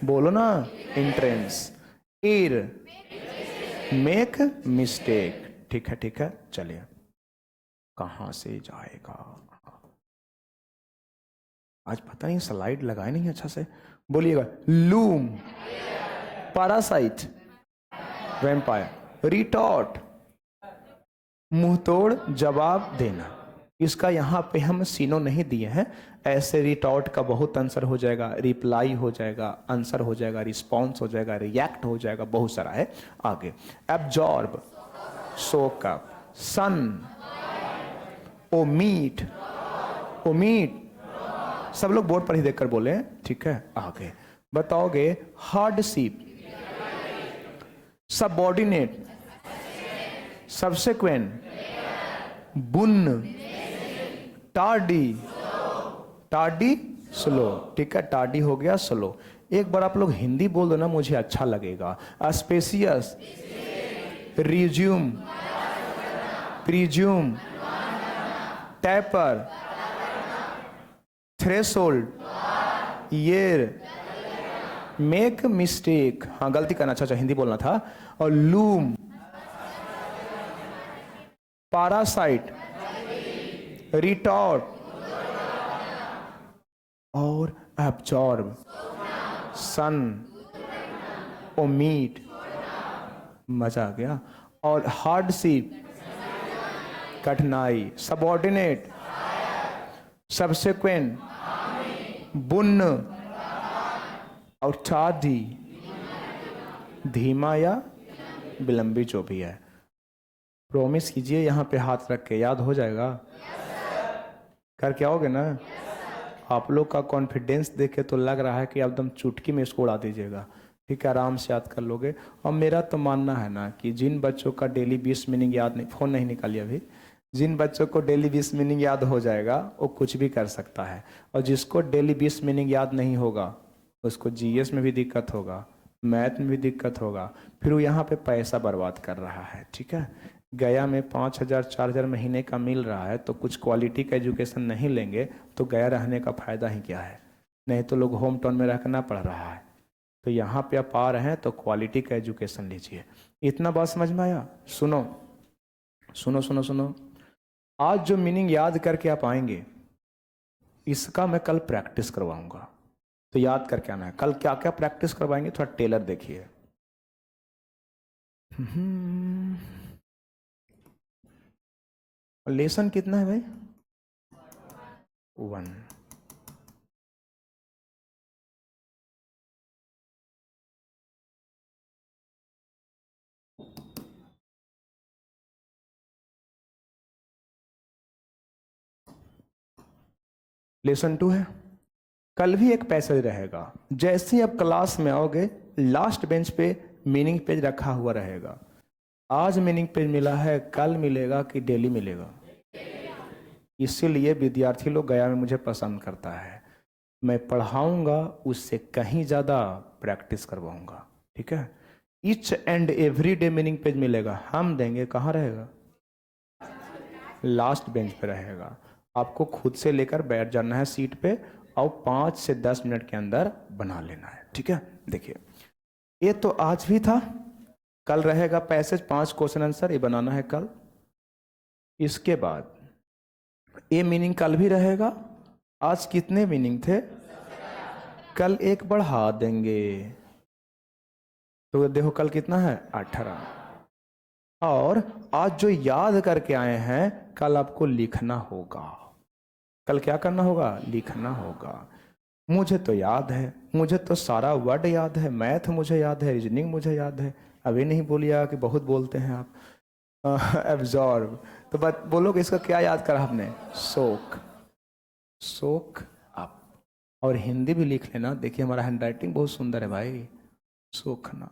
Speaker 1: बोलो ना, एंट्रेंस, ईर, मेक मिस्टेक। ठीक है, ठीक है, चलिए कहां से जाएगा आज पता नहीं, स्लाइड लगाए नहीं अच्छा से, बोलिएगा। लूम, पैरासाइट, वैम्पायर, रिटॉर्ट, मुंहतोड़ जवाब देना। इसका यहां पे हम सीनो नहीं दिए हैं, ऐसे रिटॉर्ट का बहुत आंसर हो जाएगा, रिप्लाई हो जाएगा, आंसर हो जाएगा, रिस्पॉन्स हो जाएगा, रिएक्ट हो जाएगा, बहुत सारा है आगे। एब्जॉर्ब, सोक अप, सन, ओमीट, ओमीट, सब लोग बोर्ड पर ही देखकर बोले, ठीक है। आगे बताओगे, हार्डशिप, सबऑर्डिनेट, सबसेक्वेंट, बुन, टार्डी, टार्डी स्लो, ठीक है, टार्डी हो गया, स्लो। एक बार आप लोग हिंदी बोल दो ना, मुझे अच्छा लगेगा। Spacious, resume, presume, tapper, threshold, year, make mistake, हाँ गलती करना, अच्छा हिंदी बोलना था, और लूम, पैरासाइट, रिटॉर्ट, और एब्जॉर्ब, सन, ओमीट, मजा आ गया, और हार्डशिप, कठिनाई, सबऑर्डिनेट, सबसेक्वेंट, बुन्न, और चादी, धीमा या विलंबी, जो भी है। प्रॉमिस कीजिए यहाँ पे हाथ रख के, याद हो जाएगा? करके आओगे ना? आप लोग का कॉन्फिडेंस देखे तो लग रहा है कि एकदम चुटकी में इसको उड़ा दीजिएगा। ठीक है, आराम से याद कर लोगे। और मेरा तो मानना है ना कि जिन बच्चों का डेली 20 मीनिंग याद नहीं, फ़ोन नहीं निकालिए अभी, जिन बच्चों को डेली 20 मीनिंग याद हो जाएगा वो कुछ भी कर सकता है। और जिसको डेली 20 मीनिंग याद नहीं होगा उसको जीएस में भी दिक्कत होगा, मैथ में भी दिक्कत होगा, फिर वो यहाँ पे पैसा बर्बाद कर रहा है। ठीक है, गया में 5,000 4,000 महीने का मिल रहा है तो कुछ क्वालिटी का एजुकेशन नहीं लेंगे तो गया रहने का फ़ायदा ही क्या है? नहीं तो लोग होम टाउन में रहना पड़ रहा है। तो यहाँ पे आप आ रहे हैं तो क्वालिटी का एजुकेशन लीजिए। इतना बात समझ में आया? सुनो सुनो सुनो सुनो, आज जो मीनिंग याद करके आप आएंगे इसका मैं कल प्रैक्टिस करवाऊंगा, तो याद करके आना है। कल क्या क्या प्रैक्टिस करवाएंगे थोड़ा टेलर देखिए। लेसन कितना है भाई? 1। लेसन 2 है। कल भी एक पैसेज रहेगा, जैसे ही आप क्लास में आओगे लास्ट बेंच पे मीनिंग पेज रखा हुआ रहेगा। आज मीनिंग पेज मिला है, कल मिलेगा कि डेली मिलेगा? इसीलिए विद्यार्थी लोग गया में मुझे पसंद करता है। मैं पढ़ाऊंगा उससे कहीं ज़्यादा प्रैक्टिस करवाऊंगा। ठीक है, each and every day meaning page मिलेगा, हम देंगे। कहाँ रहेगा? लास्ट बेंच पे रहेगा। आपको खुद से लेकर बैठ जाना है सीट पे और 5 से 10 मिनट के अंदर बना लेना है। ठीक है, देखिए ये तो आज भी था, कल रहेगा पैसेज 5 क्वेश्चन आंसर, ये बनाना है कल। इसके बाद ये मीनिंग कल भी रहेगा। आज कितने मीनिंग थे? कल एक बढ़ा देंगे तो देखो कल कितना है? 18। और आज जो याद करके आए हैं कल आपको लिखना होगा। कल क्या करना होगा? लिखना होगा। मुझे तो याद है, मुझे तो सारा वर्ड याद है, मैथ मुझे याद है, रीजनिंग मुझे याद है। अभी नहीं बोलिएगा कि बहुत बोलते हैं आप। एब्जॉर्ब, तो बात बोलोगे इसका क्या याद करा आपने? सोक, सोक अप। और हिंदी भी लिख लेना, देखिए हमारा हैंडराइटिंग बहुत सुंदर है भाई। सोखना,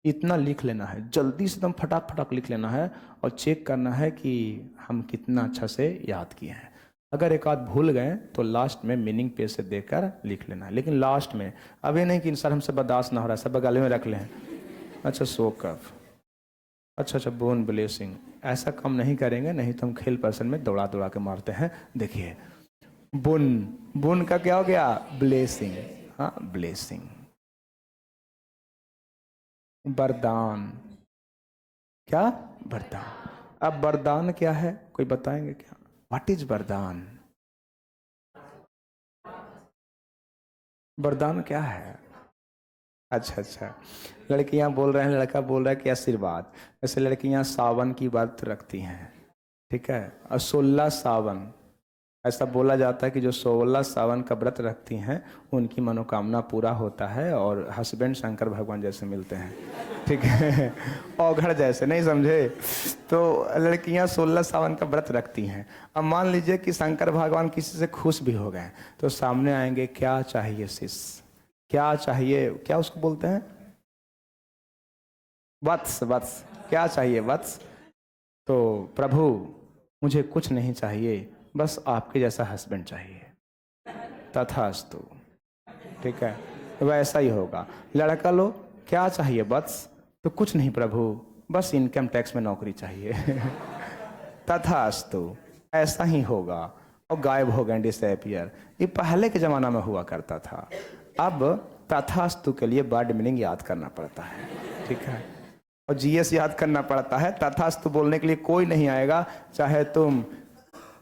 Speaker 1: इतना लिख लेना है, जल्दी से एकदम फटाक फटाक लिख लेना है और चेक करना है कि हम कितना अच्छा से याद किए हैं। अगर एक आध भूल गए तो लास्ट में मीनिंग पेज से देकर लिख लेना है, लेकिन लास्ट में। अभी नहीं कि सर हमसे बर्दाश्त ना हो रहा है, सब गले में रख लें। अच्छा, सोक अप, अच्छा, बोन ब्लेसिंग, ऐसा काम नहीं करेंगे, नहीं तो हम खेल पर्सन में दौड़ा दौड़ा के मारते हैं। देखिए बुन, बुन का क्या हो गया? ब्लेसिंग। हाँ, ब्लेसिंग। वरदान, क्या? वरदान। अब वरदान क्या है, कोई बताएंगे क्या? व्हाट इज वरदान? वरदान क्या है? अच्छा, लड़कियां बोल रहे हैं, लड़का बोल रहा है कि आशीर्वाद। जैसे लड़कियां सावन की व्रत रखती हैं, ठीक है, और 16 सावन, ऐसा बोला जाता है कि जो 16 सावन का व्रत रखती हैं उनकी मनोकामना पूरा होता है और हस्बैंड शंकर भगवान जैसे मिलते हैं। ठीक है, औघड़ जैसे, नहीं समझे? तो लड़कियां 16 सावन का व्रत रखती हैं। अब मान लीजिए कि शंकर भगवान किसी से खुश भी हो गए तो सामने आएंगे, क्या चाहिए शिष्य, क्या चाहिए, क्या उसको बोलते हैं? वत्स, वत्स, क्या चाहिए वत्स? तो प्रभु मुझे कुछ नहीं चाहिए, बस आपके जैसा हस्बैंड चाहिए। तथास्तु। ठीक है, वैसा ही होगा। लड़का लो, क्या चाहिए वत्स? तो कुछ नहीं प्रभु, बस इनकम टैक्स में नौकरी चाहिए। तथास्तु, ऐसा ही होगा। और गायब हो गए, डिसअपियर। ये पहले के जमाना में हुआ करता था। अब तथास्तु के लिए वर्ड मीनिंग याद करना पड़ता है। ठीक है, और जीएस याद करना पड़ता है। तथास्तु बोलने के लिए कोई नहीं आएगा, चाहे तुम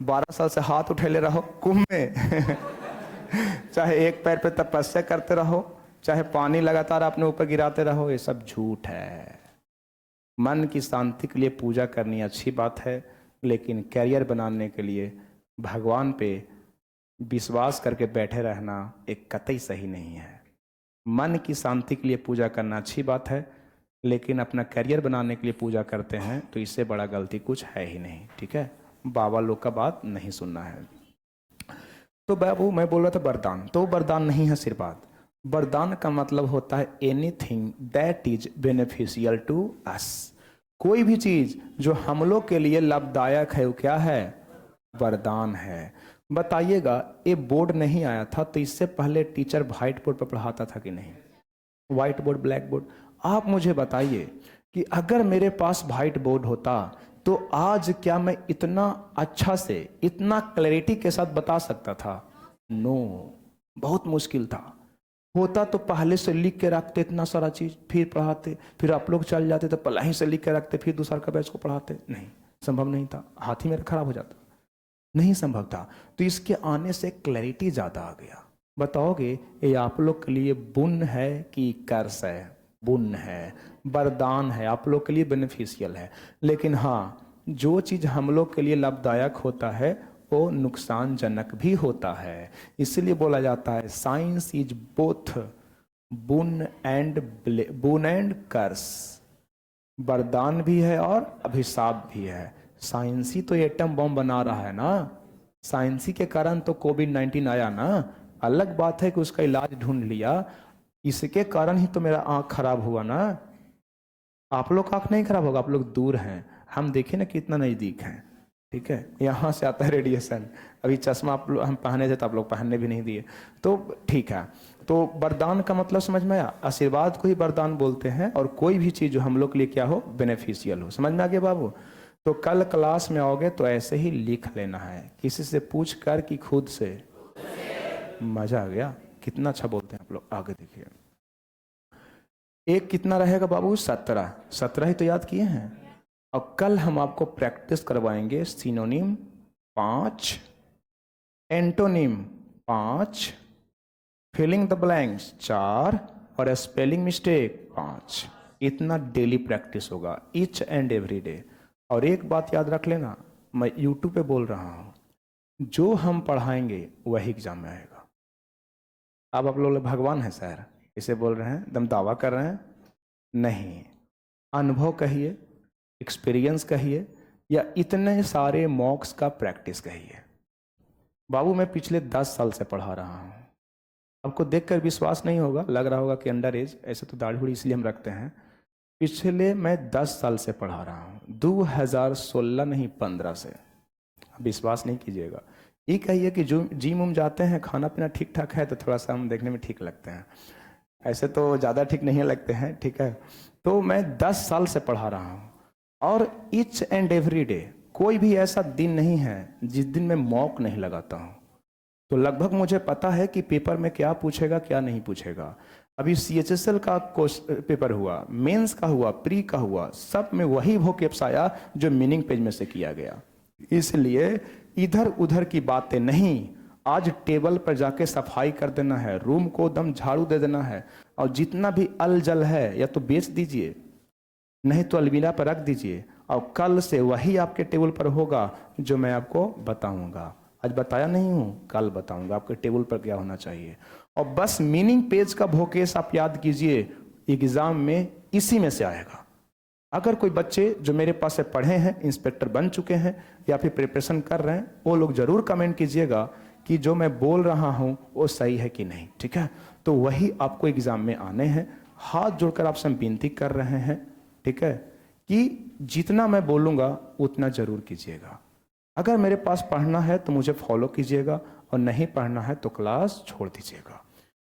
Speaker 1: 12 साल से हाथ उठेले रहो कुंभ में। चाहे एक पैर पे तपस्या करते रहो, चाहे पानी लगातार अपने ऊपर गिराते रहो, ये सब झूठ है। मन की शांति के लिए पूजा करनी अच्छी बात है, लेकिन कैरियर बनाने के लिए भगवान पे विश्वास करके बैठे रहना एक कतई सही नहीं है। मन की शांति के लिए पूजा करना अच्छी बात है, लेकिन अपना करियर बनाने के लिए पूजा करते हैं तो इससे बड़ा गलती कुछ है ही नहीं। ठीक है, बाबा लोग का बात नहीं सुनना है। तो बाबू मैं बोल रहा था वरदान, तो वरदान नहीं है आशीर्वाद। वरदान का मतलब होता है anything that is beneficial to us. कोई भी चीज जो हम लोग के लिए लाभदायक है वो क्या है? वरदान है। बताइएगा, ये बोर्ड नहीं आया था तो इससे पहले टीचर व्हाइट बोर्ड पर पढ़ाता था कि नहीं? White board, black board. आप मुझे बताइए कि अगर मेरे पास व्हाइट बोर्ड होता तो आज क्या मैं इतना अच्छा से, इतना क्लैरिटी के साथ बता सकता था? नो, बहुत मुश्किल था। होता तो पहले से लिख के रखते इतना सारा चीज, फिर पढ़ाते, फिर आप लोग चल जाते तो पहले ही से लिख के रखते, फिर दूसरा का बैच को पढ़ाते। नहीं, संभव नहीं था, हाथ ही मेरा खराब हो जाता, नहीं संभव था। तो इसके आने से क्लैरिटी ज्यादा आ गया। बताओगे ये आप लोग के लिए पुण्य है कि कर्स है? पुण्य है, वरदान है, आप लोग के लिए बेनिफिशियल है। लेकिन हाँ, जो चीज हम लोग के लिए लाभदायक होता है वो नुकसानजनक भी होता है। इसलिए बोला जाता है साइंस इज बोथ बुन एंड कर्स। वरदान भी है और अभिशाप भी है। साइंसी तो एटम बम बना रहा है ना, साइंसी के कारण तो कोविड-19 आया ना। अलग बात है कि उसका इलाज ढूंढ लिया, इसके कारण ही तो मेरा आंख खराब हुआ ना। आप लोग का आंख नहीं खराब होगा, आप लोग दूर हैं, हम देखें ना कितना नजदीक हैं। ठीक है, यहाँ से आता है रेडिएशन। अभी चश्मा आप लोग हम पहने थे तो आप लोग पहनने भी नहीं दिए, तो ठीक है। तो वरदान का मतलब समझ में आया? आशीर्वाद को ही वरदान बोलते हैं, और कोई भी चीज जो हम लोग के लिए क्या हो, बेनिफिशियल हो। समझ में आ गया बाबू? तो कल क्लास में आओगे तो ऐसे ही लिख लेना है, किसी से पूछ कर कि खुद से। मजा आ गया, कितना अच्छा बोलते हैं आप लोग। आगे देखिए, एक कितना रहेगा बाबू? 17। 17 ही तो याद किए हैं। और कल हम आपको प्रैक्टिस करवाएंगे synonym 5, antonym 5, filling the blanks 4 और स्पेलिंग मिस्टेक 5। इतना डेली प्रैक्टिस होगा, ईच एंड एवरी डे। और एक बात याद रख लेना, मैं यूट्यूब पे बोल रहा हूं, जो हम पढ़ाएंगे वही एग्जाम में आएगा। अब आप लोग भगवान है सर, इसे बोल रहे हैं, दम दावा कर रहे हैं? नहीं, अनुभव कहिए, एक्सपीरियंस कहिए, या इतने सारे मॉक्स का प्रैक्टिस कहिए। बाबू मैं पिछले 10 साल से पढ़ा रहा हूँ। आपको देखकर विश्वास नहीं होगा, लग रहा होगा कि अंडर एज, ऐसे तो दाढ़ी इसलिए हम रखते हैं। पिछले मैं 10 साल से पढ़ा रहा हूँ, 2016 नहीं 15 से। विश्वास नहीं कीजिएगा। ये कहिए कि जो जिम उम जाते हैं, खाना पीना ठीक ठाक है तो थोड़ा सा हम देखने में ठीक लगते हैं, ऐसे तो ज़्यादा ठीक नहीं लगते हैं। ठीक है, तो मैं 10 साल से पढ़ा रहा हूँ, और ईच एंड एवरी डे कोई भी ऐसा दिन नहीं है जिस दिन मैं मॉक नहीं लगाता हूँ। तो लगभग मुझे पता है कि पेपर में क्या पूछेगा क्या नहीं पूछेगा। अभी CHSL का पेपर हुआ, मेंस का हुआ, प्री का हुआ, सब में वही वोकैब्स आया जो मीनिंग पेज में से किया गया। इसलिए इधर उधर की बातें नहीं, आज टेबल पर जाके सफाई कर देना है, रूम को दम झाड़ू दे देना है, और जितना भी अल जल है या तो बेच दीजिए, नहीं तो अलमीरा पर रख दीजिए, और कल से वही आपके टेबल पर होगा जो मैं आपको बताऊंगा। आज बताया नहीं हूं, कल बताऊंगा आपके टेबल पर क्या होना चाहिए। और बस मीनिंग पेज का वोकेस आप याद कीजिए, एग्जाम में इसी में से आएगा। अगर कोई बच्चे जो मेरे पास से पढ़े हैं, इंस्पेक्टर बन चुके हैं या फिर प्रिपरेशन कर रहे हैं, वो लोग जरूर कमेंट कीजिएगा कि जो मैं बोल रहा हूं वो सही है कि नहीं। ठीक है, तो वही आपको एग्जाम में आने हैं। हाथ जोड़कर आपसे हम विनती कर रहे हैं, ठीक है, कि जितना मैं बोलूंगा उतना जरूर कीजिएगा। अगर मेरे पास पढ़ना है तो मुझे फॉलो कीजिएगा, और नहीं पढ़ना है तो क्लास छोड़ दीजिएगा,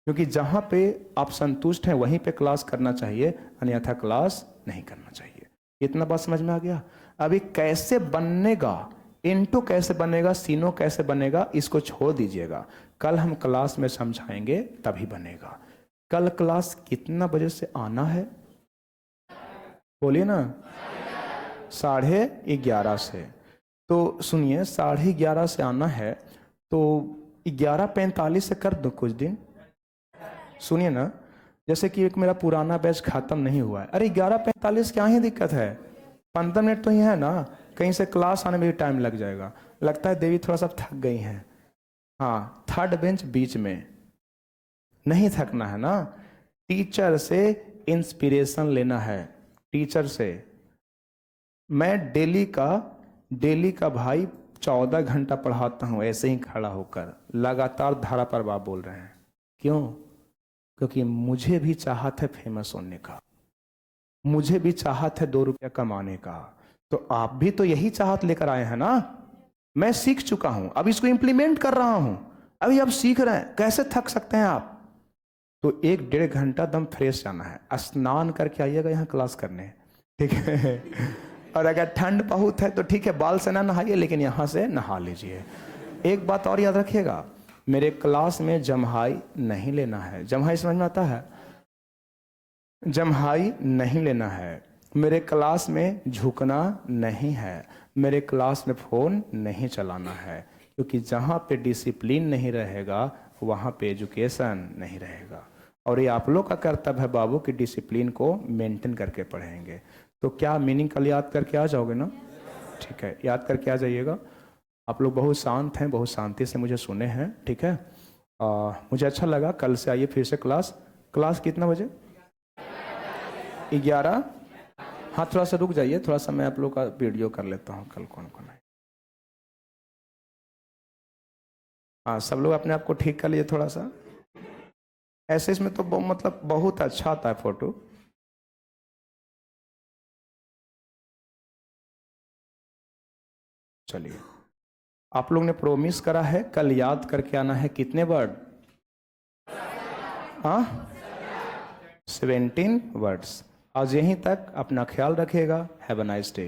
Speaker 1: क्योंकि जहां पे आप संतुष्ट हैं वहीं पे क्लास करना चाहिए, अन्यथा क्लास नहीं करना चाहिए। इतना बात समझ में आ गया? अभी कैसे बनेगा, इंटू कैसे बनेगा, सीनो कैसे बनेगा, इसको छोड़ दीजिएगा, कल हम क्लास में समझाएंगे तभी बनेगा। कल क्लास कितना बजे से आना है बोलिए ना? 11:30 से। तो सुनिए, 11:30 से आना है, तो 11:45 से कर दो कुछ दिन। सुनिए ना, जैसे कि एक मेरा पुराना बैच खत्म नहीं हुआ है, अरे 11:45 क्या ही दिक्कत है, 15 मिनट तो ही है ना, कहीं से क्लास आने में भी टाइम लग जाएगा। लगता है देवी थोड़ा सा थक गई हैं। हाँ, थर्ड बेंच बीच में, नहीं थकना है ना। टीचर से इंस्पिरेशन लेना है, टीचर से। मैं डेली का भाई 14 घंटा पढ़ाता हूँ ऐसे ही खड़ा होकर, लगातार धारा पर आप बोल रहे हैं। क्यों? क्योंकि मुझे भी चाहत है फेमस होने का, मुझे भी चाहत है 2 रुपया कमाने का। तो आप भी तो यही चाहत लेकर आए हैं ना। मैं सीख चुका हूं, अब इसको इंप्लीमेंट कर रहा हूं। अभी आप सीख रहे हैं, कैसे थक सकते हैं आप? तो 1-1.5 घंटा दम फ्रेश जाना है, स्नान करके आइएगा यहाँ क्लास करने, ठीक है। और अगर ठंड बहुत है तो ठीक है, बाल से ना नहाइए, लेकिन यहाँ से नहा लीजिए। एक बात और याद रखिएगा, मेरे क्लास में जम्हाई नहीं लेना है। जम्हाई समझ में आता है? जम्हाई नहीं लेना है। मेरे क्लास में झुकना नहीं है, मेरे क्लास में फ़ोन नहीं चलाना है। क्योंकि जहाँ पे डिसिप्लिन नहीं रहेगा वहाँ पे एजुकेशन नहीं रहेगा। और ये आप लोग का कर्तव्य है बाबू कि डिसिप्लिन को मेंटेन करके पढ़ेंगे। तो क्या मीनिंग कल याद करके आ जाओगे ना? ठीक है, याद करके आ जाइएगा। आप लोग बहुत शांत हैं, बहुत शांति से मुझे सुने हैं, ठीक है। मुझे अच्छा लगा। कल से आइए फिर से क्लास कितना बजे? 11। हाँ, थोड़ा सा रुक जाइए, थोड़ा सा मैं आप लोग का वीडियो कर लेता हूँ। कल कौन कौन है? हाँ, सब लोग अपने आप को ठीक कर लीजिए थोड़ा सा। ऐसे इसमें तो मतलब बहुत अच्छा आता है फोटो। चलिए, आप लोग ने प्रोमिस करा है कल याद करके आना है कितने वर्ड? हाँ, 17 वर्ड्स। आज यहीं तक, अपना ख्याल रखिएगा। Have a nice day.